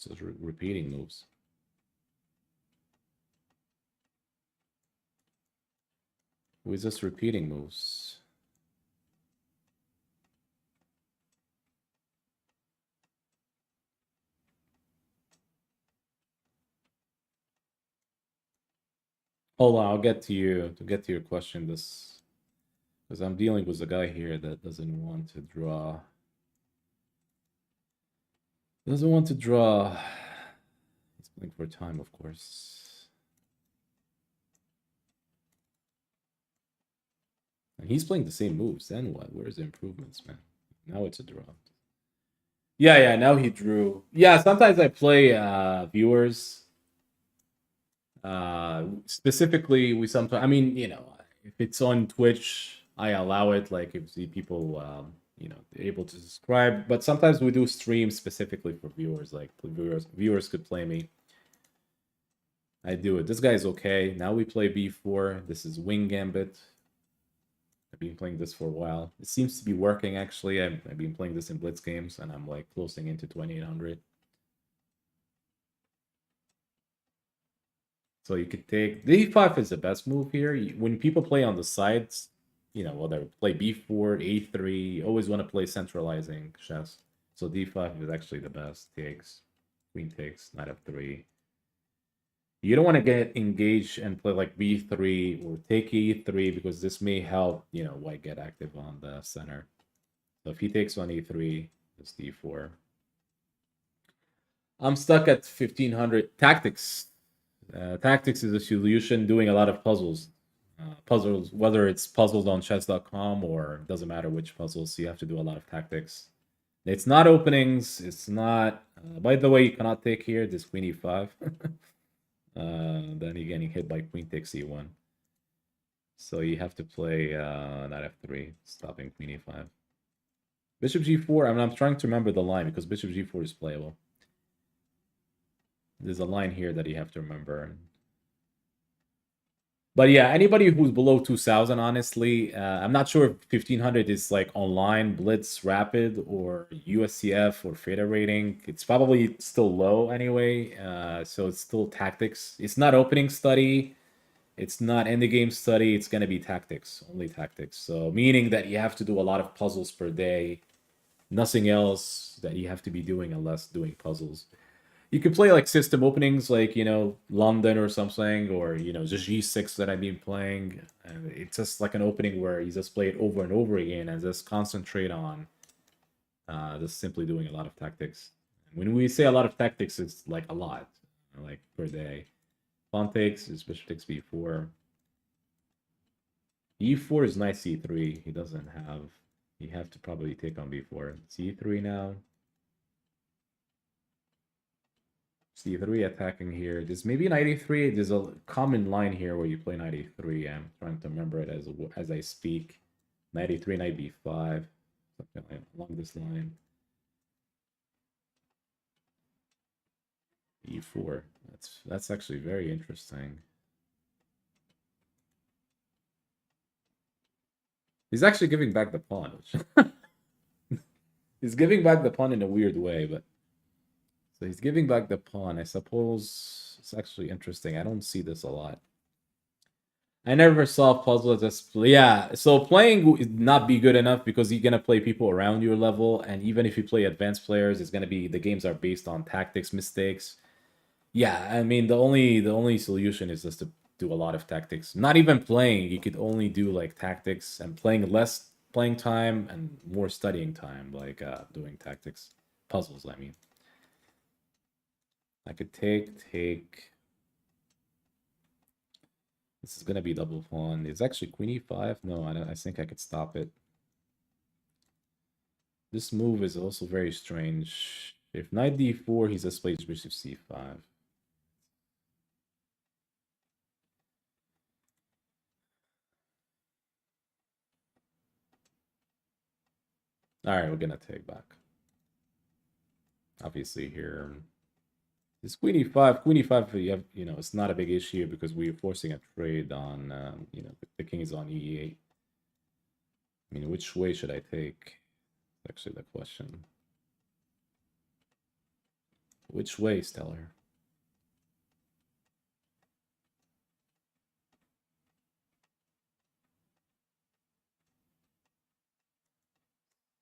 So repeating moves. Who is this repeating moves? Hold on, I'll get to you to get to your question. This because I'm dealing with a guy here that doesn't want to draw. Doesn't want to draw. He's playing for time, of course. And he's playing the same moves. Then what? Where's the improvements, man? Now it's a draw. Yeah, now he drew. Yeah, sometimes I play viewers. Specifically, we sometimes, I mean, if it's on Twitch, I allow it. Like, if the people, able to subscribe. But sometimes we do streams specifically for viewers. Like, viewers could play me. I do it. This guy's okay. Now we play b4. This is Wing Gambit. I've been playing this for a while. It seems to be working, actually. I've been playing this in Blitz games, and I'm, like, closing into 2800. So you could take d5 is the best move here. When people play on the sides, whether play b4, a3, you always want to play centralizing chess. So d5 is actually the best. Takes, queen takes, knight f3. You don't want to get engaged and play like b3 or take e3 because this may help, white get active on the center. So if he takes on e3, it's d4. I'm stuck at 1500 tactics. Tactics is a solution doing a lot of puzzles. Puzzles, whether it's puzzles on chess.com or it doesn't matter which puzzles, you have to do a lot of tactics. It's not openings. It's not. By the way, you cannot take here this queen e5. Then you're getting hit by queen takes e1. So you have to play knight f3, stopping queen e5. Bishop g4. I mean, I'm trying to remember the line because bishop g4 is playable. There's a line here that you have to remember. But yeah, anybody who's below 2000, honestly, I'm not sure if 1500 is like online, Blitz, Rapid, or USCF or FATA rating. It's probably still low anyway, so it's still tactics. It's not opening study. It's not endgame study. It's going to be tactics, only tactics. So meaning that you have to do a lot of puzzles per day. Nothing else that you have to be doing unless doing puzzles. You could play like system openings like, London or something, or, just G6 that I've been playing. And it's just like an opening where you just play it over and over again and just concentrate on just simply doing a lot of tactics. And when we say a lot of tactics, it's like a lot, like per day. Pawn takes is bishop takes b4. e4 is knight c3. He doesn't have. You have to probably take on b4. c3 now. c3 attacking here. There's maybe knight e3. There's a common line here where you play knight e3. I'm trying to remember it as I speak. Knight e3, knight b5, something like along this line. e4. That's actually very interesting. He's actually giving back the pawn. He's giving back the pawn in a weird way, but so he's giving back the pawn. I suppose it's actually interesting. I don't see this a lot. I never saw puzzles as yeah. So playing would not be good enough because you're gonna play people around your level, and even if you play advanced players, it's gonna be the games are based on tactics, mistakes. Yeah, I mean the only solution is just to do a lot of tactics. Not even playing, you could only do like tactics and playing less playing time and more studying time, like doing tactics, puzzles. I mean. I could take. This is gonna be double pawn. It's actually queen e5. No, I think I could stop it. This move is also very strange. If knight d4, he just plays bishop c5. All right, we're gonna take back. Obviously here. This queen e5, you have, it's not a big issue because we're forcing a trade on, the king is on e8. I mean, which way should I take? That's actually the question. Which way, Stellar?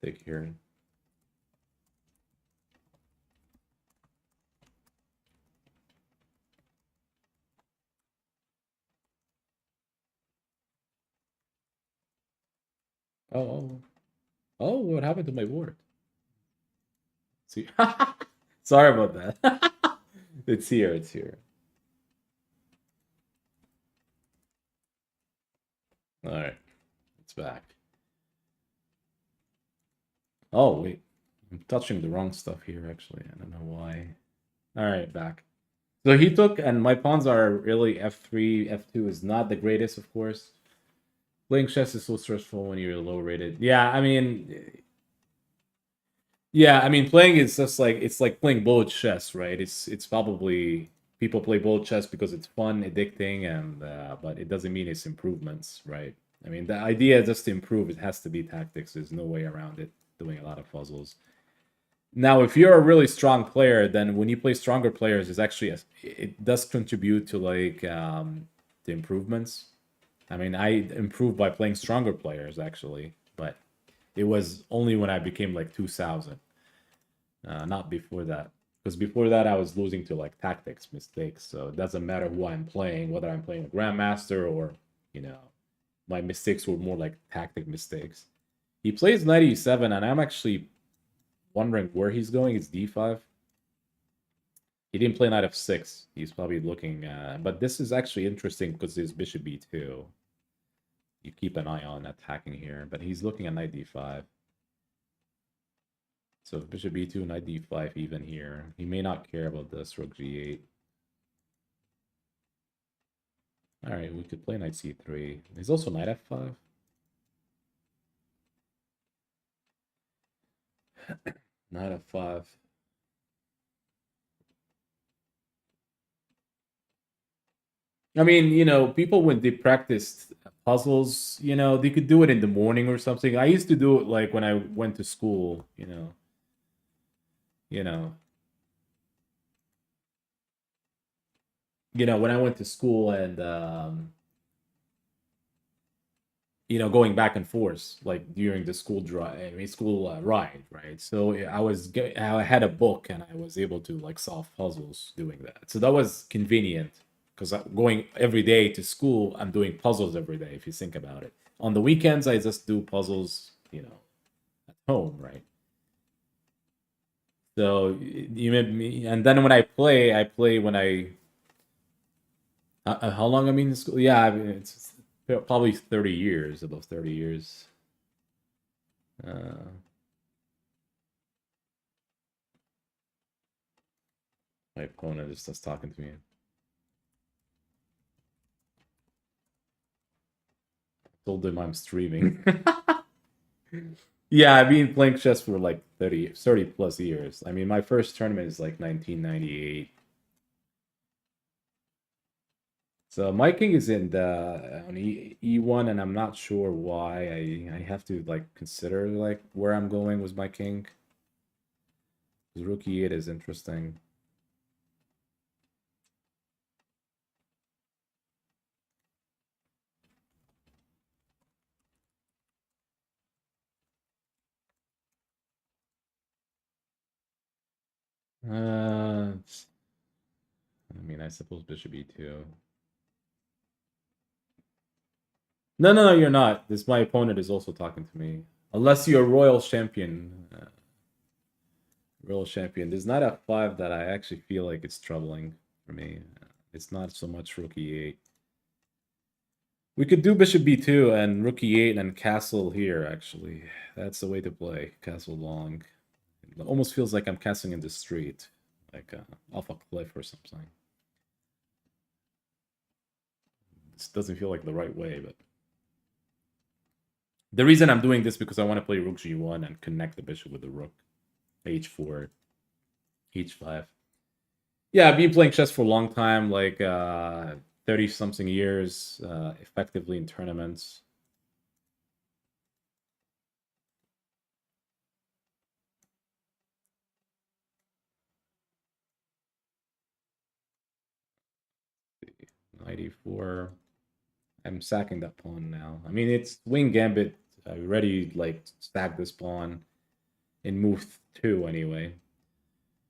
Take here. Oh, oh, what happened to my board? See, sorry about that. It's here. It's here. All right, it's back. Oh wait, I'm touching the wrong stuff here. Actually, I don't know why. All right, back. So he took, and my pawns are really f3, f2 is not the greatest, of course. Playing chess is so stressful when you're low rated. Yeah, I mean, playing is just like it's like playing bullet chess, right? It's probably people play bullet chess because it's fun, addicting, and but it doesn't mean it's improvements, right? I mean, the idea is just to improve. It has to be tactics. There's no way around it. Doing a lot of puzzles. Now, if you're a really strong player, then when you play stronger players, it's actually it does contribute to like the improvements. I mean, I improved by playing stronger players actually, but it was only when I became like 2000, not before that. Because before that, I was losing to like tactics mistakes. So it doesn't matter who I'm playing, whether I'm playing a grandmaster or you know, my mistakes were more like tactic mistakes. He plays 97, and I'm actually wondering where he's going. It's d5. He didn't play knight f6. He's probably looking. But this is actually interesting because there's bishop b2. You keep an eye on attacking here, but he's looking at knight d5. So bishop b2, knight d5 even here. He may not care about this, rook g8. All right, we could play knight c3. There's also knight f5. Knight f5. I mean, people when they practiced puzzles, they could do it in the morning or something. I used to do it like when I went to school, you know, when I went to school and going back and forth like during the school drive, I mean, school ride, right? So yeah, I had a book and I was able to like solve puzzles doing that. So that was convenient because going every day to school, I'm doing puzzles every day. If you think about it, on the weekends I just do puzzles, at home, right? So you made me, and then when I play when I how long I mean in school? Yeah, I mean, it's probably 30 years, above 30 years. Uh, my opponent is just talking to me. Told him I'm streaming. Yeah, I've been playing chess for like 30 plus years. I mean, my first tournament is like 1998. So my king is in the on E1, and I'm not sure why. I have to like consider like where I'm going with my king. Rook E8 is interesting. I mean, I suppose bishop e2. No, no, no, you're not. This my opponent is also talking to me. Unless you're royal champion. Royal champion. There's not a 5 that I actually feel like it's troubling for me. It's not so much rook e8. We could do bishop b2 and rook e8 and castle here, actually. That's the way to play. Castle long. It almost feels like I'm castling in the street. Like off a cliff or something. This doesn't feel like the right way, but... The reason I'm doing this because I want to play rook g1 and connect the bishop with the rook. h4, h5. Yeah, I've been playing chess for a long time, like 30 something years, effectively in tournaments. Knight e4. I'm sacking that pawn now. I mean, it's wing gambit. I already like stacked this pawn in move 2 anyway.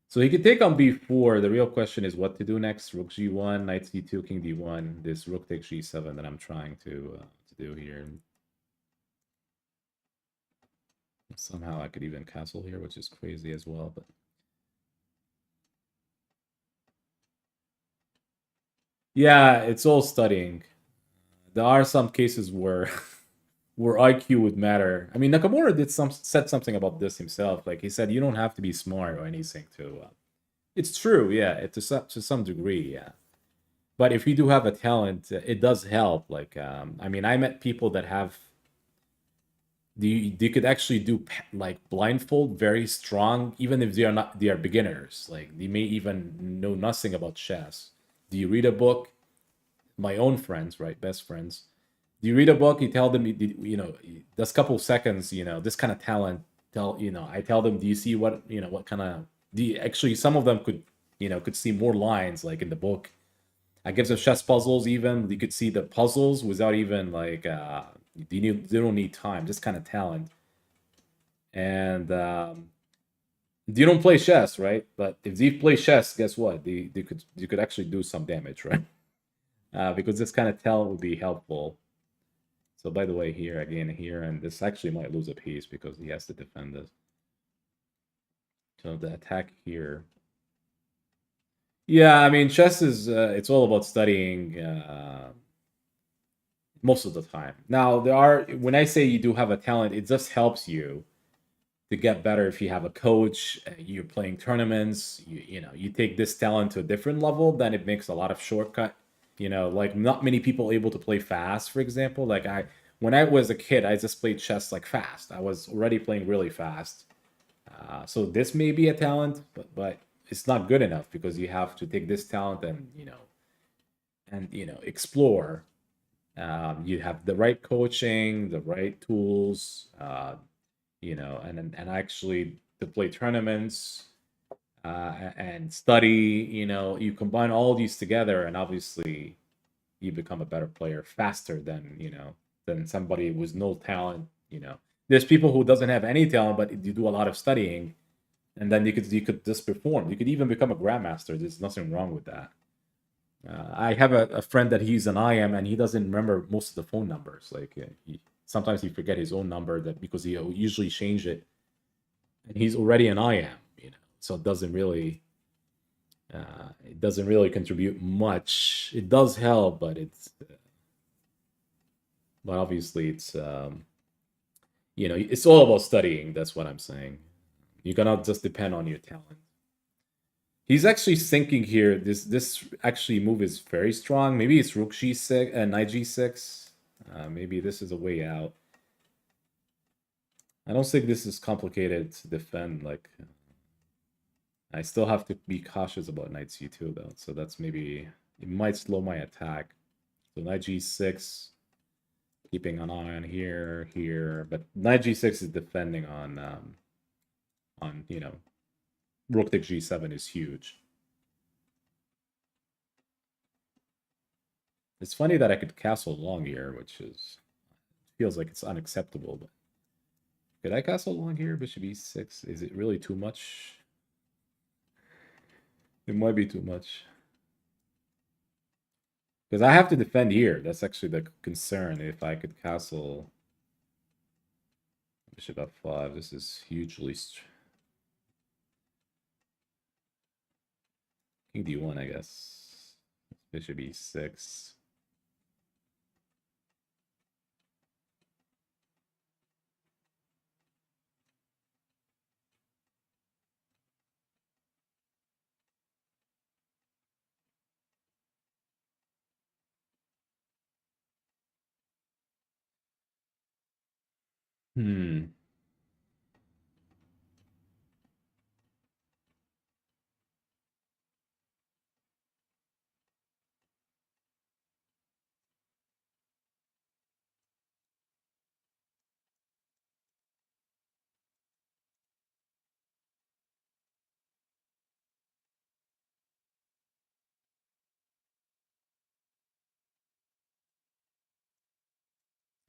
So he could take on b4. The real question is what to do next. Rook g1, knight c2, king d1. This rook takes g7 that I'm trying to do here. Somehow I could even castle here, which is crazy as well. But yeah, it's all studying. There are some cases where where IQ would matter. I mean, Nakamura said something about this himself. Like he said, you don't have to be smart or anything to. It's true, yeah, to some degree, yeah. But if you do have a talent, it does help. Like, I mean, I met people that have they could actually do like blindfold very strong, even if they are beginners. Like they may even know nothing about chess. Do you read a book? My own friends, right, best friends. Do you read a book? You tell them, you know, this couple seconds, you know, this kind of talent. I tell them, do you see what kind of? Do you, actually, some of them could see more lines like in the book. I give them chess puzzles. Even you could see the puzzles without even like they don't need time, just kind of talent. And you don't play chess, right? But if they play chess, guess what? You could actually do some damage, right? Because this kind of talent would be helpful. So by the way, here again, here, and this actually might lose a piece because he has to defend this. So the attack here. Yeah, I mean, chess is it's all about studying most of the time. Now there are when I say you do have a talent, it just helps you to get better if you have a coach. You're playing tournaments. You take this talent to a different level, then it makes a lot of shortcut. Like not many people able to play fast. For example, like when I was a kid, I just played chess like fast. I was already playing really fast. So this may be a talent, but it's not good enough because you have to take this talent and explore. You have the right coaching, the right tools, and actually to play tournaments and study. You combine all these together, and obviously you become a better player faster than somebody with no talent. There's people who doesn't have any talent, but you do a lot of studying, and then you could just perform. You could even become a grandmaster. There's nothing wrong with that. I have a friend that he's an IM and he doesn't remember most of the phone numbers. Like sometimes he forget his own number that because he usually change it, and he's already an IM. So it doesn't really contribute much. It does help, but obviously it's all about studying. That's what I'm saying. You cannot just depend on your talent. He's actually thinking here. This actually move is very strong. Maybe it's rook g6 and knight g6. Maybe this is a way out. I don't think this is complicated to defend. Like, I still have to be cautious about knight c2 though. So that's maybe it might slow my attack. So knight g6, keeping an eye on here. But knight g6 is defending on rook takes g7 is huge. It's funny that I could castle long here, which feels like it's unacceptable. But could I castle long here? Bishop e6. Is it really too much? It might be too much. Because I have to defend here. That's actually the concern. If I could castle bishop f5, this is hugely. King d1, I guess. Bishop e6. Hmm.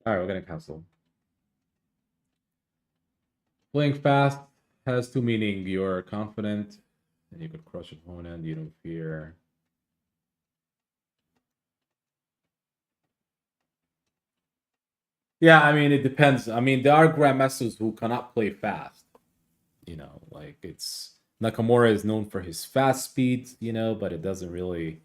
All right, we're gonna cancel. Playing fast has two meaning. You're confident, and you could crush opponent. You don't fear. Yeah, I mean it depends. I mean there are grandmasters who cannot play fast. You know, like it's Nakamura is known for his fast speed. You know, but it doesn't really.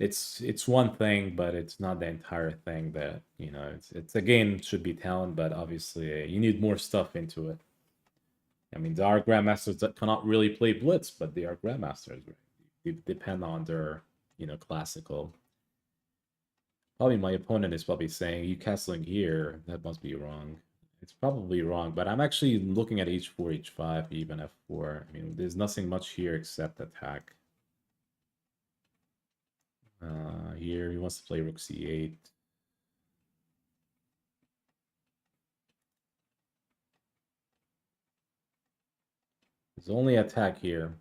It's one thing, but it's not the entire thing. That you know, it's again should be talent, but obviously you need more stuff into it. I mean, there are grandmasters that cannot really play blitz, but they are grandmasters. Right? It depend on their classical. Probably my opponent is probably saying you castling here. That must be wrong. It's probably wrong, but I'm actually looking at h4, h5, even f4. I mean, there's nothing much here except attack. Here he wants to play rook c8. There's only attack here.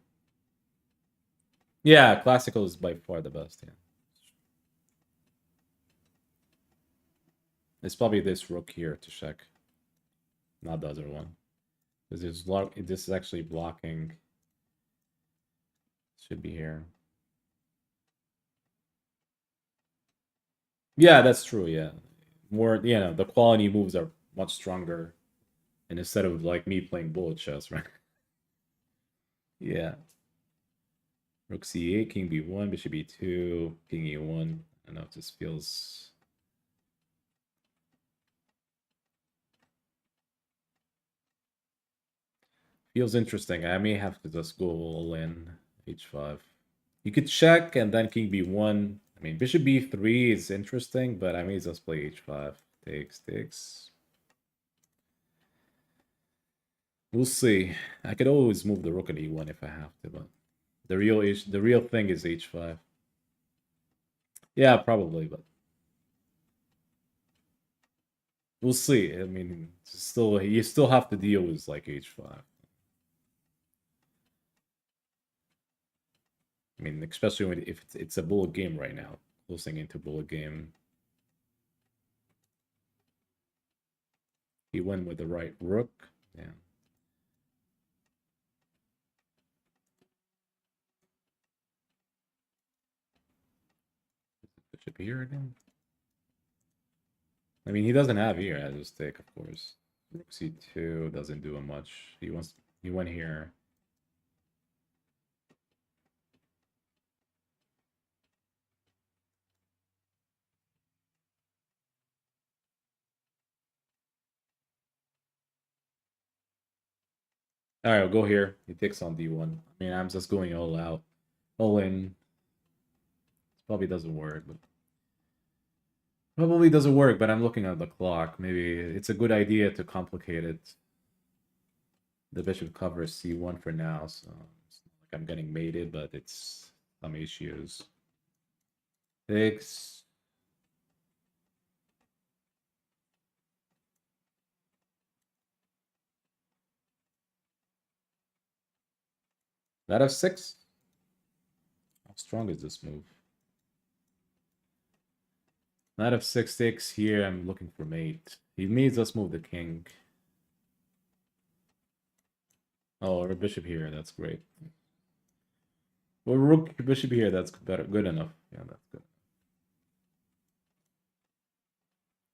Yeah, classical is by far the best. Yeah, it's probably this rook here to check, not the other one, because this is actually blocking. Should be here. Yeah, that's true. Yeah, more. The quality moves are much stronger, and instead of like me playing bullet chess, right? Yeah. Rook c8, king b1, bishop b2, king e1. I know it just feels interesting. I may have to just go all in h5. You could check and then king b1. I mean, bishop b3 is interesting, but I may just play h5. Takes. We'll see. I could always move the rook at e1 if I have to, but the real thing is h5. Yeah, probably, but we'll see. I mean, you still have to deal with like h5. I mean, especially if it's a bullet game right now, closing into bullet game. He went with the right rook. Yeah. Bishop here again. I mean, he doesn't have here as his take, of course. Rook c2 doesn't do much. He went here. All right, I'll go here. He takes on d1. I mean, I'm just going all out, all in. Probably doesn't work, but I'm looking at the clock. Maybe it's a good idea to complicate it. The bishop covers c1 for now, so it's not like I'm getting mated, but it's some issues. Takes. Knight f6. How strong is this move? Knight f6 takes here. I'm looking for mate. He needs us move the king. Oh, or bishop here. That's great. Well, rook bishop here. That's better. Good enough. Yeah, that's good.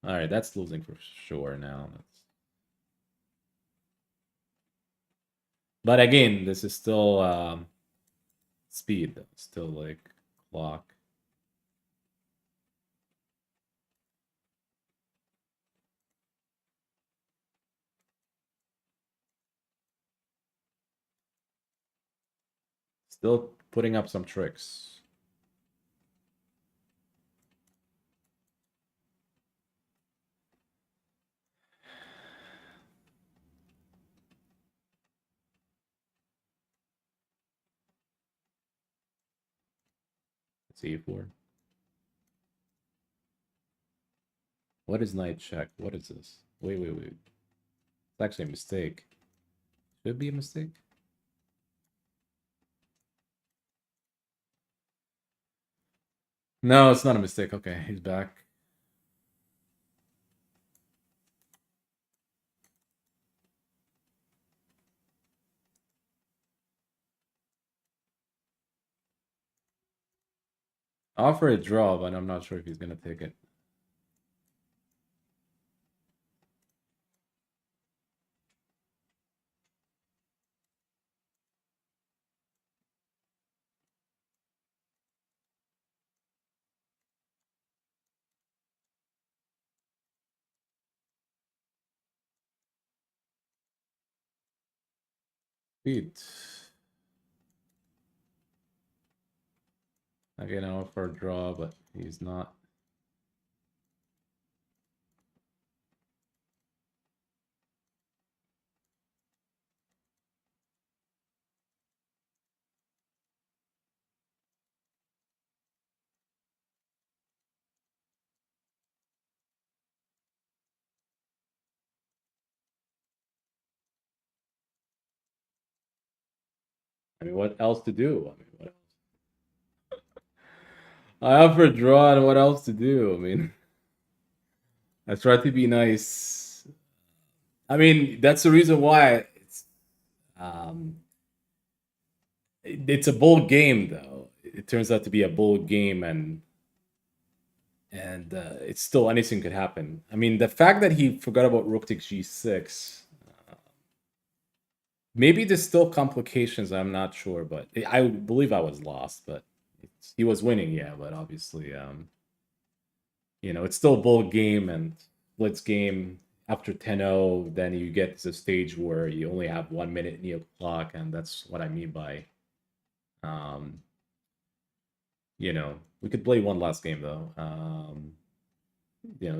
All right, that's losing for sure now. But again, this is still speed. Still like clock. Still putting up some tricks. C4. What is knight check? What is this? Wait. It's actually a mistake. Should be a mistake. No, it's not a mistake. Okay, he's back. Offer a draw, but I'm not sure if he's gonna take it. Beat. Again, I offer a draw, but he's not. I mean, what else to do? I mean, what else? I offer a draw, and what else to do? I mean, I try to be nice. I mean, that's the reason why um, it's a bold game, though. It turns out to be a bold game, and it's still anything could happen. I mean, the fact that he forgot about rook takes g6, maybe there's still complications. I'm not sure, but I believe I was lost, but he was winning, yeah. But obviously, it's still a bold game and blitz game. After 10-0, then you get to the stage where you only have 1 minute in the clock, and that's what I mean by, um, we could play one last game though.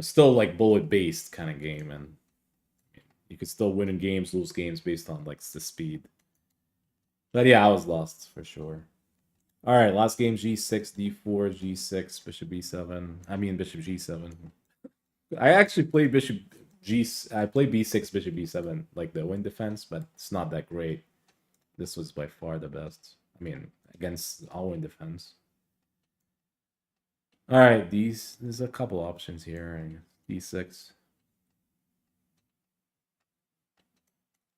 Still like bullet based kind of game, and you could still win in games, lose games based on like the speed. But yeah, I was lost for sure. All right, last game g6, d4, g6, bishop b7. I mean bishop g7. I actually played bishop g. I played b6, bishop b7, like the win defense, but it's not that great. This was by far the best. I mean, against all win defense. All right, there's a couple options here. D6.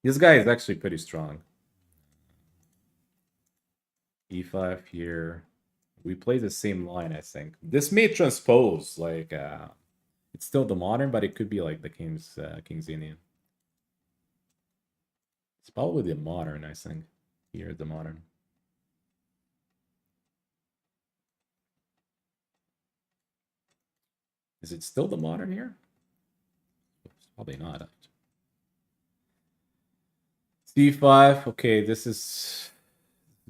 This guy is actually pretty strong. E5 here. We play the same line, I think. This may transpose, like, it's still the modern, but it could be like the King's Indian. It's probably the modern, I think. Here, the modern. Is it still the modern here? It's probably not. C5. Okay, this is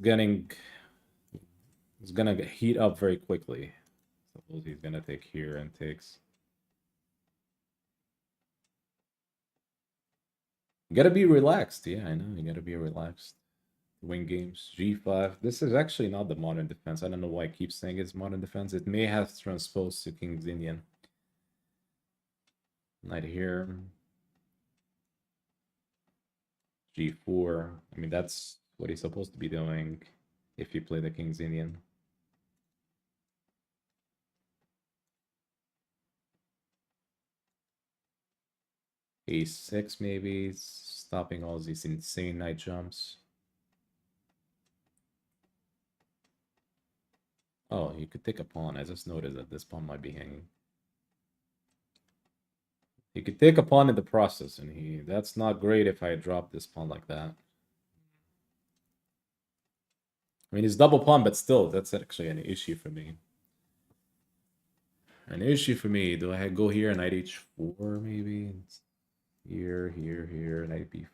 getting. It's gonna heat up very quickly. Suppose he's gonna take here and takes. You gotta be relaxed. Yeah, I know. You gotta be relaxed. Win games. G5. This is actually not the modern defense. I don't know why I keep saying it's modern defense. It may have transposed to King's Indian. Knight here. G4. I mean, that's what he's supposed to be doing if you play the King's Indian. A6 maybe, stopping all these insane knight jumps. Oh, you could take a pawn. I just noticed that this pawn might be hanging. He could take a pawn in the process, and that's not great if I drop this pawn like that. I mean, it's double pawn, but still, that's actually an issue for me. An issue for me. Do I go here, knight h4 maybe? Here, knight b5.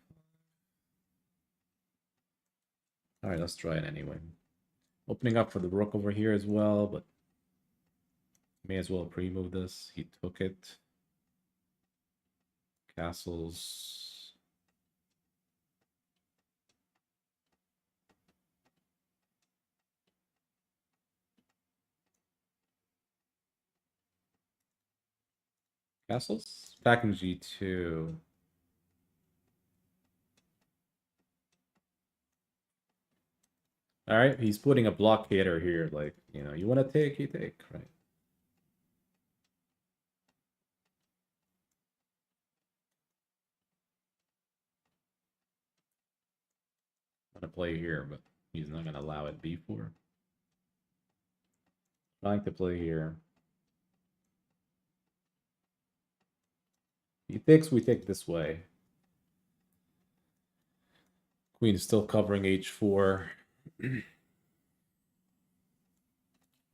All right, let's try it anyway. Opening up for the rook over here as well, but may as well pre-move this. He took it. Castles. Castles? Back in g2. All right, he's putting a blockader here. Like, you want to take, you take, right? I'm going to play here, but he's not going to allow it b4. Trying to play here. He takes, we take this way. Queen is still covering h4.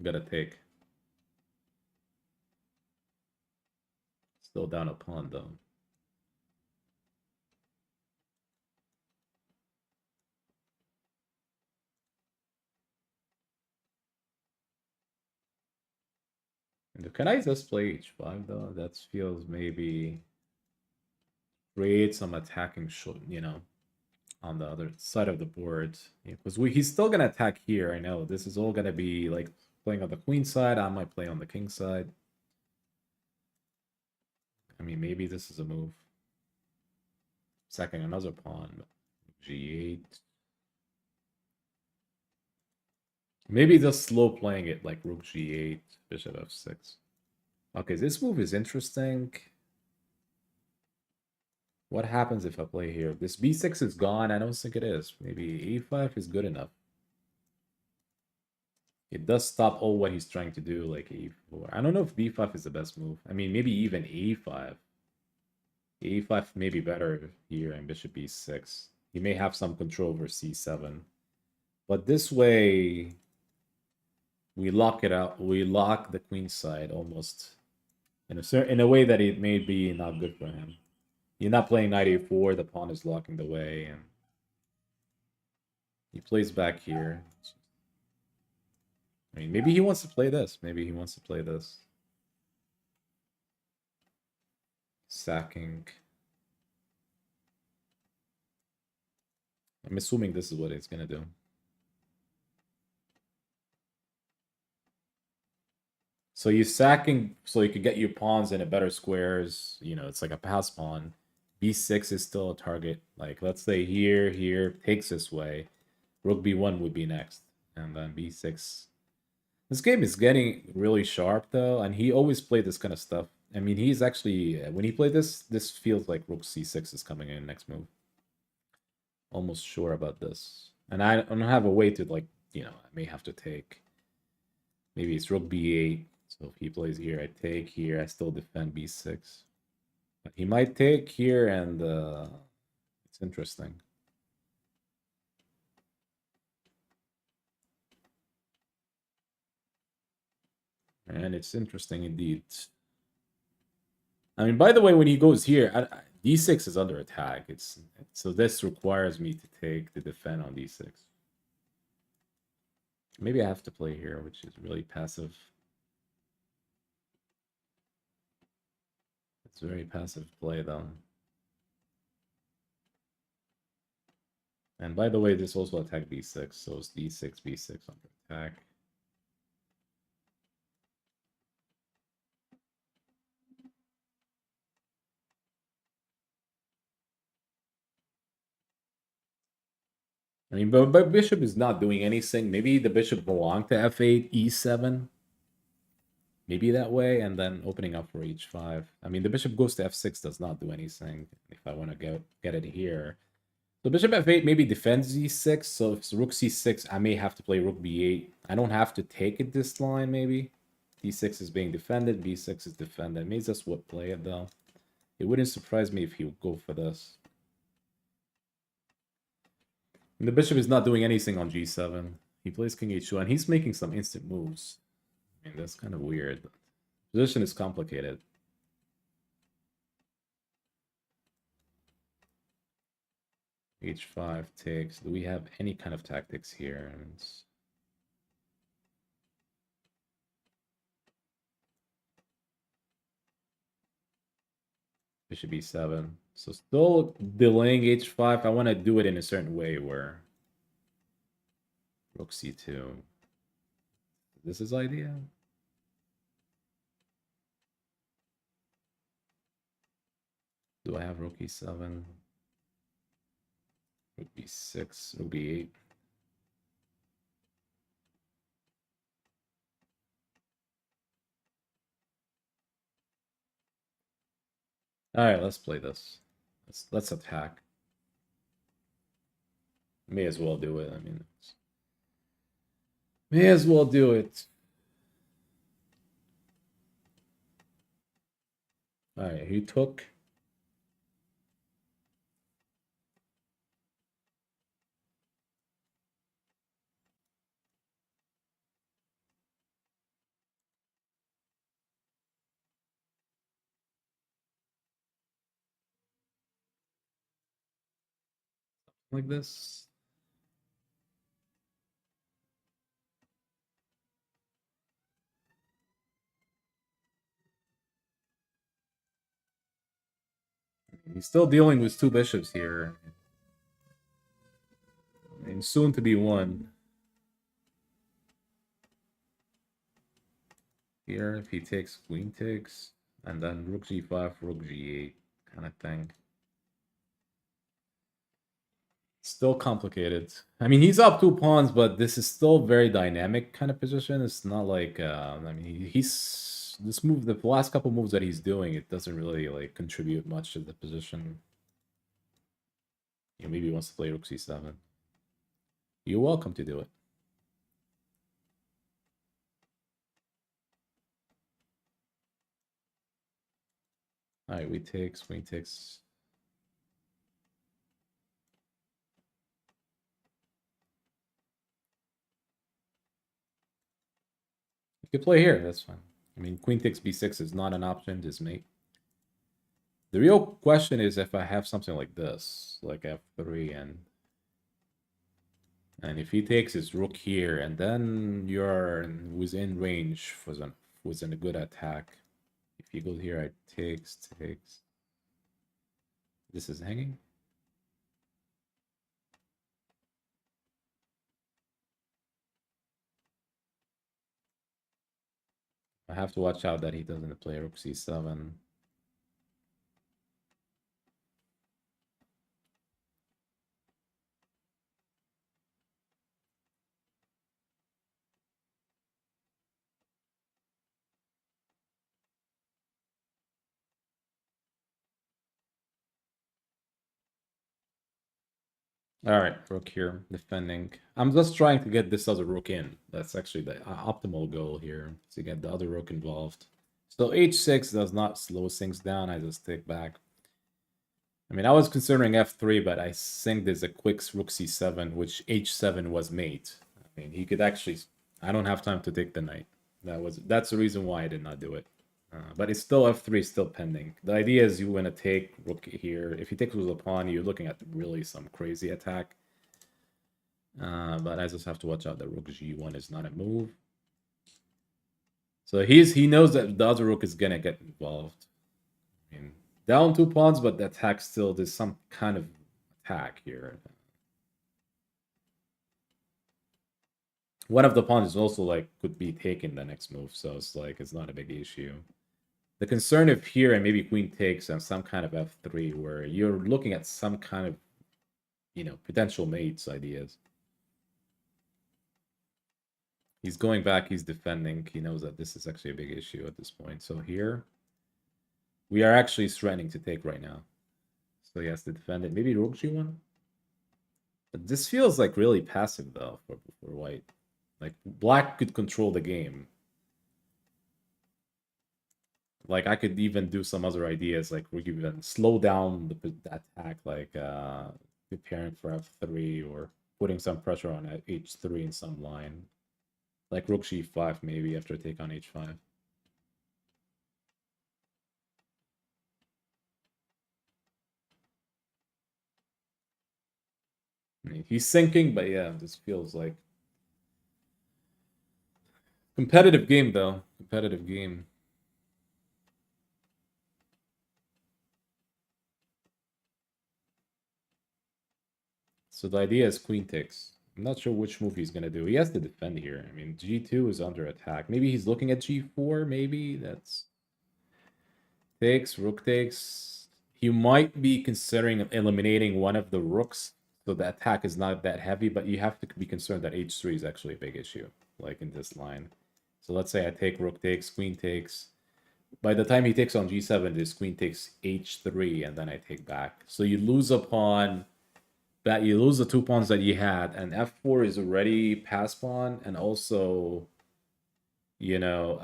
Gotta take. Still down a pawn though. And can I just play h5 though? That feels maybe create some attacking shot, you know, on the other side of the board. Because he's still gonna attack here. I know this is all gonna be like playing on the queen side. I might play on the king side. I mean, maybe this is a move. Sacking another pawn. G8. Maybe just slow playing it like rook G8, bishop F6. Okay, this move is interesting. What happens if I play here? This B6 is gone. I don't think it is. Maybe A5 is good enough. It does stop all what he's trying to do, like A4. I don't know if B5 is the best move. I mean, maybe even A5. A5 may be better here and bishop B6. He may have some control over C7. But this way, we lock it out. We lock the queen side almost in a way that it may be not good for him. You're not playing knight a4, the pawn is blocking the way, and he plays back here. I mean, maybe he wants to play this. Maybe he wants to play this. Sacking. I'm assuming this is what it's gonna do. So you're sacking so you could get your pawns in a better squares. You know, it's like a pass pawn. B6 is still a target. Like, let's say here, takes this way. Rook B1 would be next. And then B6. This game is getting really sharp, though. And he always played this kind of stuff. I mean, he's actually... When he played this, this feels like Rook C6 is coming in next move. Almost sure about this. And I don't have a way to, like, you know, I may have to take... Maybe it's Rook B8. So if he plays here, I take here. I still defend B6. But he might take here, and it's interesting. And it's interesting indeed. I mean, by the way, when he goes here, D6 is under attack. So this requires me to take the defend on D6. Maybe I have to play here, which is really passive. It's very passive play, though. And by the way, this also attack B6, so it's D6, B6 under attack. I mean, but bishop is not doing anything. Maybe the bishop belonged to f8, e7. Maybe that way, and then opening up for h5. I mean, the bishop goes to f6 does not do anything if I want to get it here. So bishop f8 maybe defends e6, so if it's rook c6, I may have to play rook b8. I don't have to take it this line, maybe. d6 is being defended, b6 is defended. Maybe that's what play it, though. It wouldn't surprise me if he would go for this. And the bishop is not doing anything on g7. He plays king h2, and he's making some instant moves. I mean, that's kind of weird. The position is complicated. h5 takes. Do we have any kind of tactics here? Bishop e7. So still delaying h5. I want to do it in a certain way where rook c2. This is idea. Do I have rook e7? Rook b6, rook b8. All right, let's play this. Let's attack. May as well do it. I mean, may as well do it. All right, he took. Like this. He's still dealing with two bishops here. And soon to be one. Here, if he takes, queen takes, and then rook g5, rook g8 kind of thing. Still complicated. I mean, he's up two pawns, but this is still very dynamic kind of position. It's not like, I mean, he's this move, the last couple moves that he's doing, it doesn't really like contribute much to the position. You know, maybe he wants to play rook c7. You're welcome to do it. All right, we takes, queen takes. You could play here, that's fine. I mean, queen takes b6 is not an option, just mate. The real question is if I have something like this, like f3, and if he takes his rook here, and then you're within range within a good attack. If you go here, I takes. This is hanging. I have to watch out that he doesn't play rook c7. All right, rook here, defending. I'm just trying to get this other rook in. That's actually the optimal goal here, to get the other rook involved. So h6 does not slow things down. I just take back. I mean, I was considering f3, but I think there's a quick rook c7, which h7 was mate. I mean, he could actually... I don't have time to take the knight. That's the reason why I did not do it. But it's still f3, still pending. The idea is you want to take rook here. If he takes with a pawn, you're looking at really some crazy attack. But I just have to watch out that rook g1 is not a move. So he knows that the other rook is gonna get involved. I mean, down two pawns, but the attack still, there's some kind of attack here. One of the pawns is also like could be taken the next move, so it's like it's not a big issue. The concern if here and maybe queen takes and some kind of f3 where you're looking at some kind of, you know, potential mates ideas. He's going back, he's defending. He knows that this is actually a big issue at this point. So here, we are actually threatening to take right now. So he has to defend it. Maybe rook g1? But this feels like really passive though for white. Like black could control the game. Like I could even do some other ideas, like we could even slow down the attack, like preparing for f3 or putting some pressure on h3 in some line. Like rook g5 maybe after take on h5. I mean, he's sinking, but yeah, this feels like competitive game though. Competitive game. So the idea is queen takes. I'm not sure which move he's gonna do. He has to defend here. I mean, g2 is under attack. Maybe he's looking at g4. Maybe that's takes, rook takes. He might be considering eliminating one of the rooks, so the attack is not that heavy. But you have to be concerned that h3 is actually a big issue, like in this line. So let's say I take rook takes, queen takes. By the time he takes on g7, this queen takes h3, and then I take back. So you lose a pawn. That you lose the two pawns that you had, and f4 is already pass pawn, and also, you know,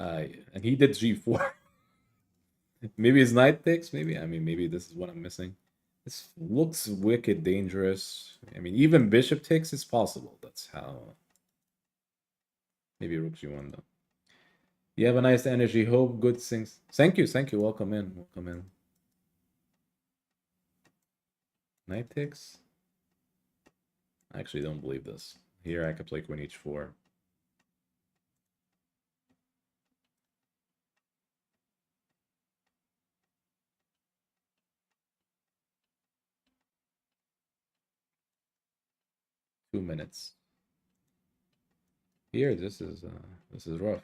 and he did g4. Maybe it's knight takes. Maybe I mean maybe this is what I'm missing. This looks wicked dangerous. I mean even bishop takes is possible. That's how. Maybe rook g1 though. You have a nice energy. Hope good things. Thank you. Thank you. Welcome in. Welcome in. Knight takes. I actually don't believe this. Here I could play queen h4. Two minutes. Here, this is rough.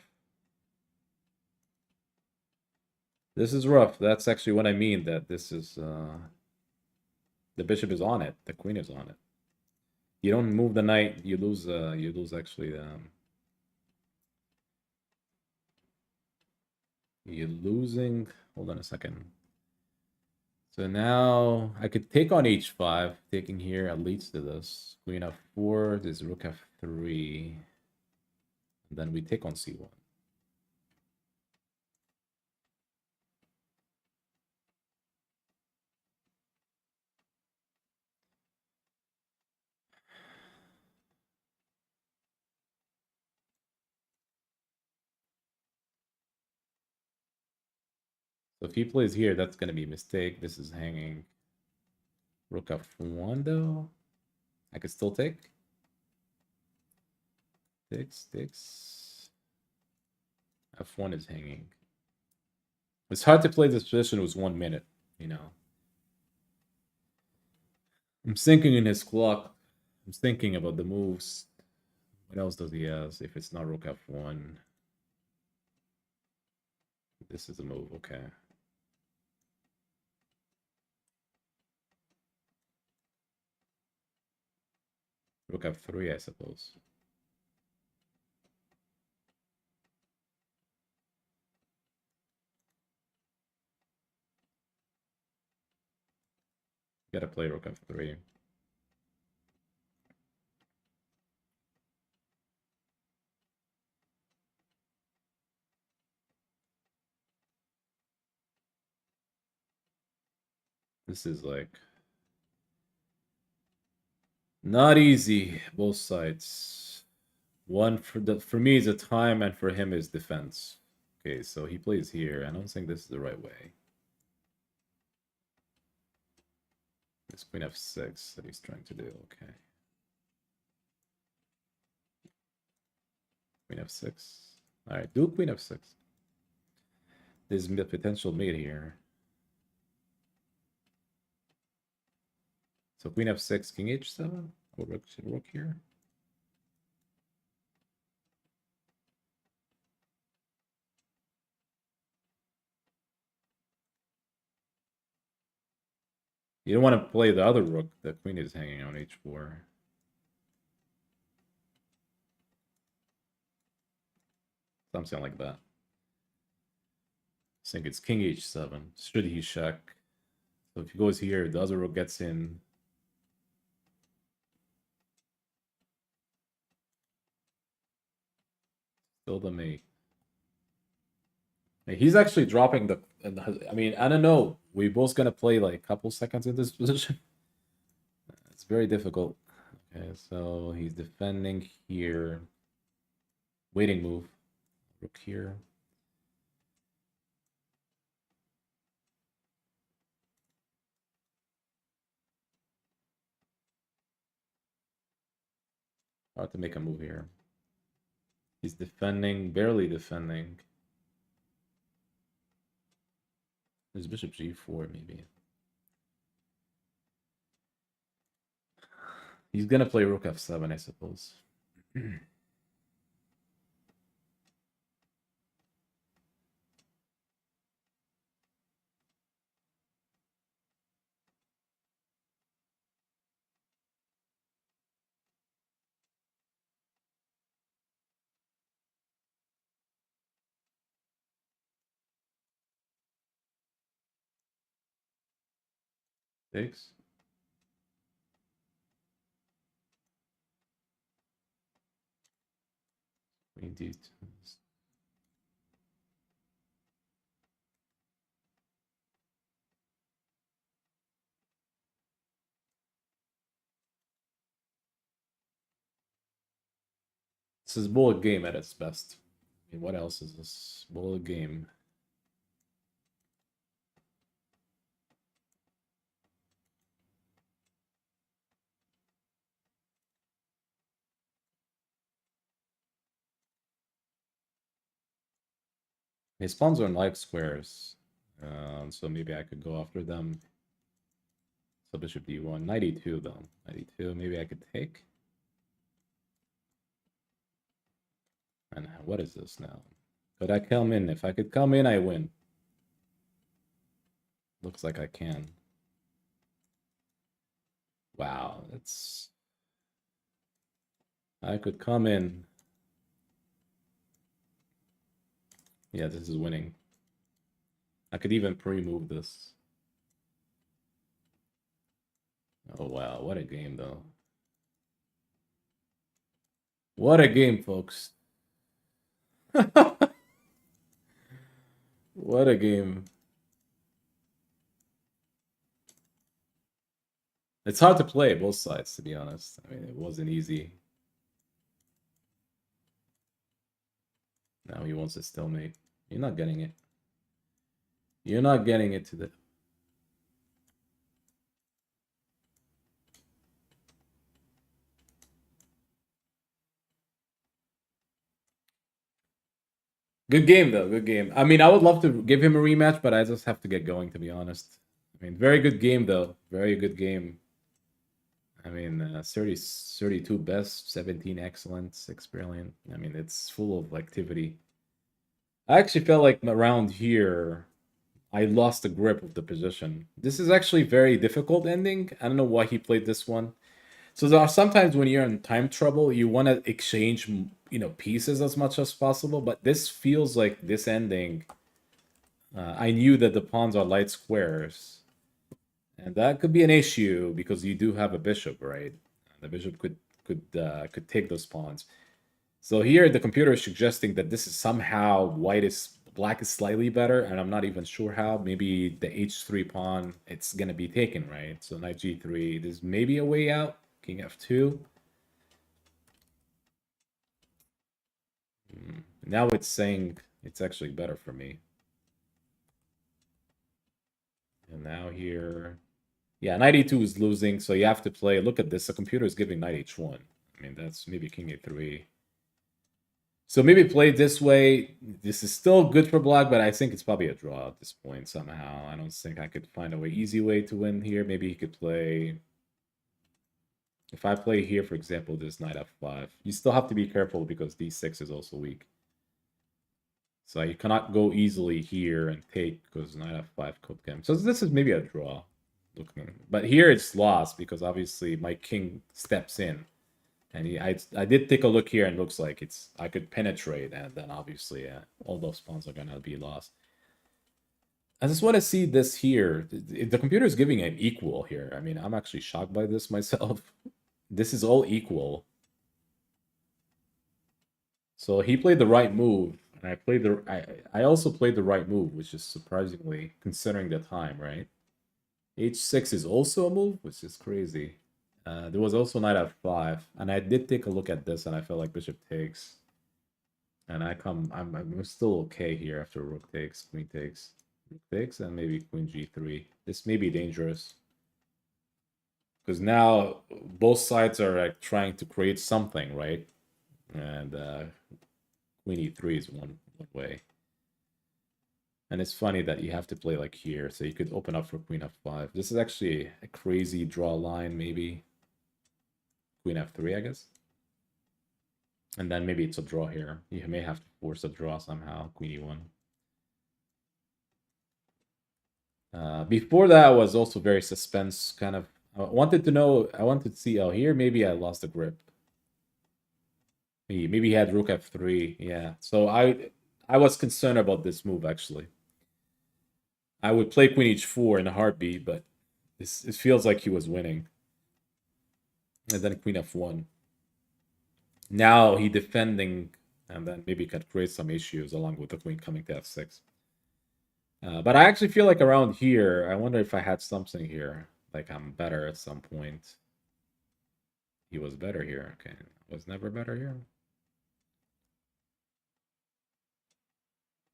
This is rough. That's actually what I mean. That this is the bishop is on it. The queen is on it. You don't move the knight. You lose. You lose actually. You're losing. Hold on a second. So now I could take on h5. Taking here leads to this. Queen f4. This rook f3. And then we take on c1. So if he plays here, that's going to be a mistake. This is hanging. Rook f1 though. I could still take. Takes. F1 is hanging. It's hard to play this position with 1 minute, you know. I'm thinking in his clock. I'm thinking about the moves. What else does he have if it's not rook f1? This is a move, okay. Rook f3, I suppose. Gotta play rook f3. This is like not easy, both sides. One for me is a time and for him is defense. Okay, so he plays here. I don't think this is the right way. It's queen f6 that he's trying to do. Okay. Queen f6. All right, do queen f6. There's a potential mate here. So queen f6, king h7. Or rook here. You don't want to play the other rook. The queen is hanging on h4. Something like that. I think it's king h7. Should he check? So if he goes here, the other rook gets in. Still the mate. He's actually dropping the. I mean, I don't know. We both gonna play like a couple seconds in this position. It's very difficult. Okay, so he's defending here. Waiting move. Rook here. Hard to make a move here. He's defending, barely defending. There's bishop g4 maybe. He's gonna play rook f7, I suppose. Takes. Queen d2. This is bullet game at its best. I mean, what else is this? Bullet game. His pawns are in like squares. So maybe I could go after them. So bishop d1. 92 though. 92. Maybe I could take. And what is this now? Could I come in? If I could come in, I win. Looks like I can. Wow, that's... I could come in. Yeah, this is winning. I could even pre-move this. Oh, wow. What a game, though. What a game, folks. What a game. It's hard to play both sides, to be honest. I mean, it wasn't easy. Now he wants a stalemate. You're not getting it. You're not getting it to the... Good game, though. Good game. I mean, I would love to give him a rematch, but I just have to get going, to be honest. I mean, very good game, though. Very good game. I mean, 32 best, 17 excellent, 6 brilliant. I mean, it's full of activity. I actually felt like around here, I lost the grip of the position. This is actually very difficult ending. I don't know why he played this one. So there are sometimes when you're in time trouble, you want to exchange, pieces as much as possible. But this feels like this ending. I knew that the pawns are light squares, and that could be an issue because you do have a bishop, right? The bishop could take those pawns. So here the computer is suggesting that this is somehow black is slightly better, and I'm not even sure how. Maybe the h3 pawn, it's gonna be taken, right? So knight g3, there's maybe a way out. King f2. Now it's saying it's actually better for me. And now here, yeah, knight e2 is losing, so you have to play. Look at this, the computer is giving knight h1. I mean, that's maybe king a3. So maybe play this way. This is still good for black, but I think it's probably a draw at this point somehow. I don't think I could find a easy way to win here. Maybe he could play... If I play here, for example, this knight f5, you still have to be careful because d6 is also weak. So you cannot go easily here and take because knight f5 could come. So this is maybe a draw. But here it's lost because obviously my king steps in. And I did take a look here and looks like I could penetrate, and then obviously all those pawns are gonna be lost. I just want to see this here. The computer is giving an equal here. I mean, I'm actually shocked by this myself. This is all equal. So he played the right move, and I also played the right move, which is surprisingly considering the time, right? H6 is also a move, which is crazy. There was also knight f5, and I did take a look at this, and I felt like bishop takes. And I'm still okay here after rook takes, queen takes, rook takes, and maybe queen g3. This may be dangerous. Because now both sides are like trying to create something, right? And queen e3 is one way. And it's funny that you have to play like here, so you could open up for queen f5. This is actually a crazy draw line, maybe. Queen f3, I guess. And then maybe it's a draw here. You may have to force a draw somehow, queen e1. Before that was also very suspense, kind of. I wanted to see, oh, here maybe I lost the grip. Maybe he had rook f3, yeah. So I was concerned about this move, actually. I would play queen h4 in a heartbeat, but it feels like he was winning. And then queen f1. Now he defending, and then maybe could create some issues along with the queen coming to f6. But I actually feel like around here, I wonder if I had something here. Like I'm better at some point. He was better here. Okay. Was never better here.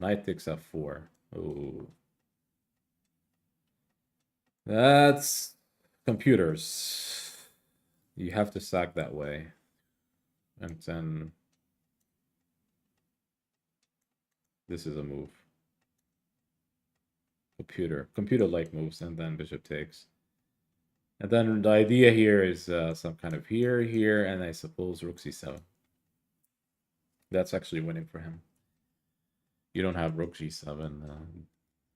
Knight takes f4. Oh. That's computers. You have to sack that way. And then this is a move. Computer-like moves, and then bishop takes. And then the idea here is some kind of here, and I suppose rook c7. That's actually winning for him. You don't have rook g7.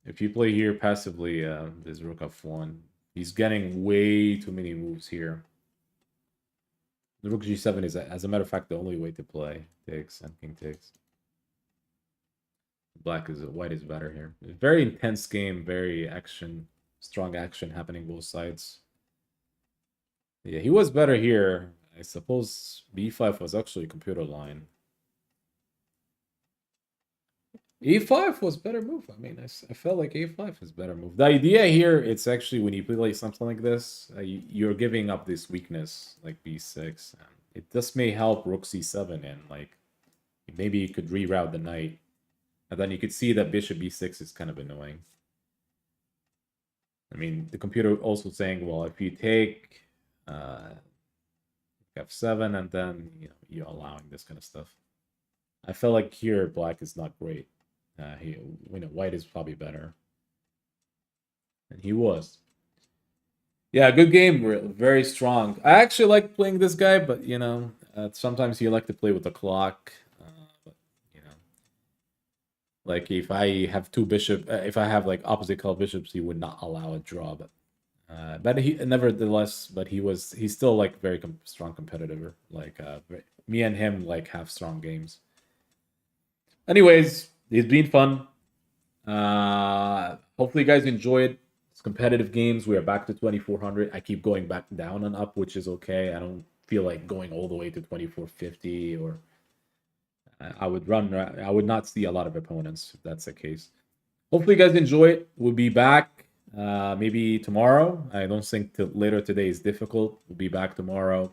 If you play here passively, there's rook f1. He's getting way too many moves here. The rook g7 is, as a matter of fact, the only way to play. Takes and king takes. White is better here. Very intense game, very strong action happening both sides. Yeah, he was better here. I suppose b5 was actually computer line. a5 was better move. I mean, I felt like a5 is better move. The idea here, it's actually when you play something like this, you're giving up this weakness, like b6. And it just may help rook c7, and like maybe you could reroute the knight. And then you could see that bishop b6 is kind of annoying. I mean, the computer also saying, well, if you take f7 and then you're allowing this kind of stuff. I felt like here black is not great. White is probably better. And he was. Yeah, good game. Very strong. I actually like playing this guy, but sometimes you like to play with the clock. Like if I have two bishop, if I have like opposite color bishops, he would not allow a draw. But he nevertheless, but he's still like very strong competitor. Like me and him like have strong games. Anyways, it's been fun. Hopefully you guys enjoyed. It's competitive games. We are back to 2400. I keep going back down and up, which is okay. I don't feel like going all the way to 2450 or. I would not see a lot of opponents if that's the case. Hopefully you guys enjoy it. We'll be back maybe tomorrow. I don't think later today is difficult. We'll be back tomorrow.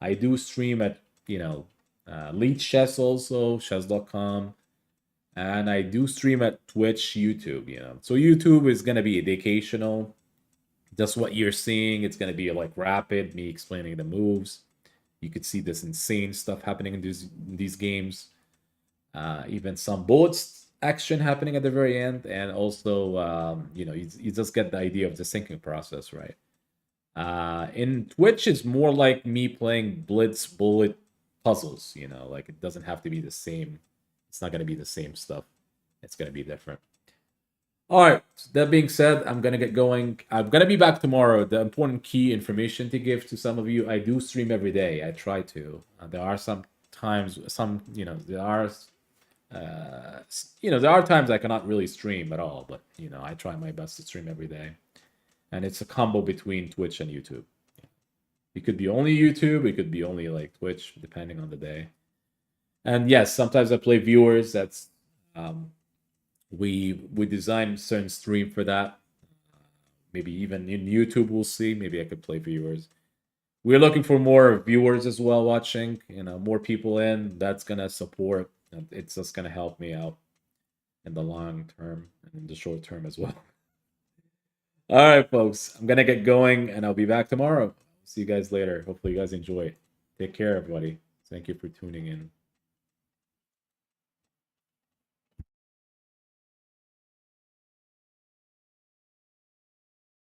I do stream at, Leech Chess also, chess.com. And I do stream at Twitch, YouTube, So YouTube is going to be educational. Just what you're seeing. It's going to be like rapid, me explaining the moves. You could see this insane stuff happening in these games. Even some bullets action happening at the very end, and also you just get the idea of the syncing process, right? In Twitch, it's more like me playing blitz bullet puzzles. Like it doesn't have to be the same. It's not going to be the same stuff. It's going to be different. All right. That being said, I'm going to get going. I'm going to be back tomorrow. The important key information to give to some of you: I do stream every day. I try to. There are some times, there are. There are times I cannot really stream at all, but I try my best to stream every day, and it's a combo between Twitch and YouTube. It could be only YouTube, it could be only like Twitch, depending on the day. And yes, sometimes I play viewers. That's we design certain stream for that. Maybe even in YouTube, we'll see. Maybe I could play viewers. We're looking for more viewers as well watching. More people in. That's gonna support. It's just going to help me out in the long term and in the short term as well. All right, folks. I'm going to get going, and I'll be back tomorrow. See you guys later. Hopefully you guys enjoy. Take care, everybody. Thank you for tuning in.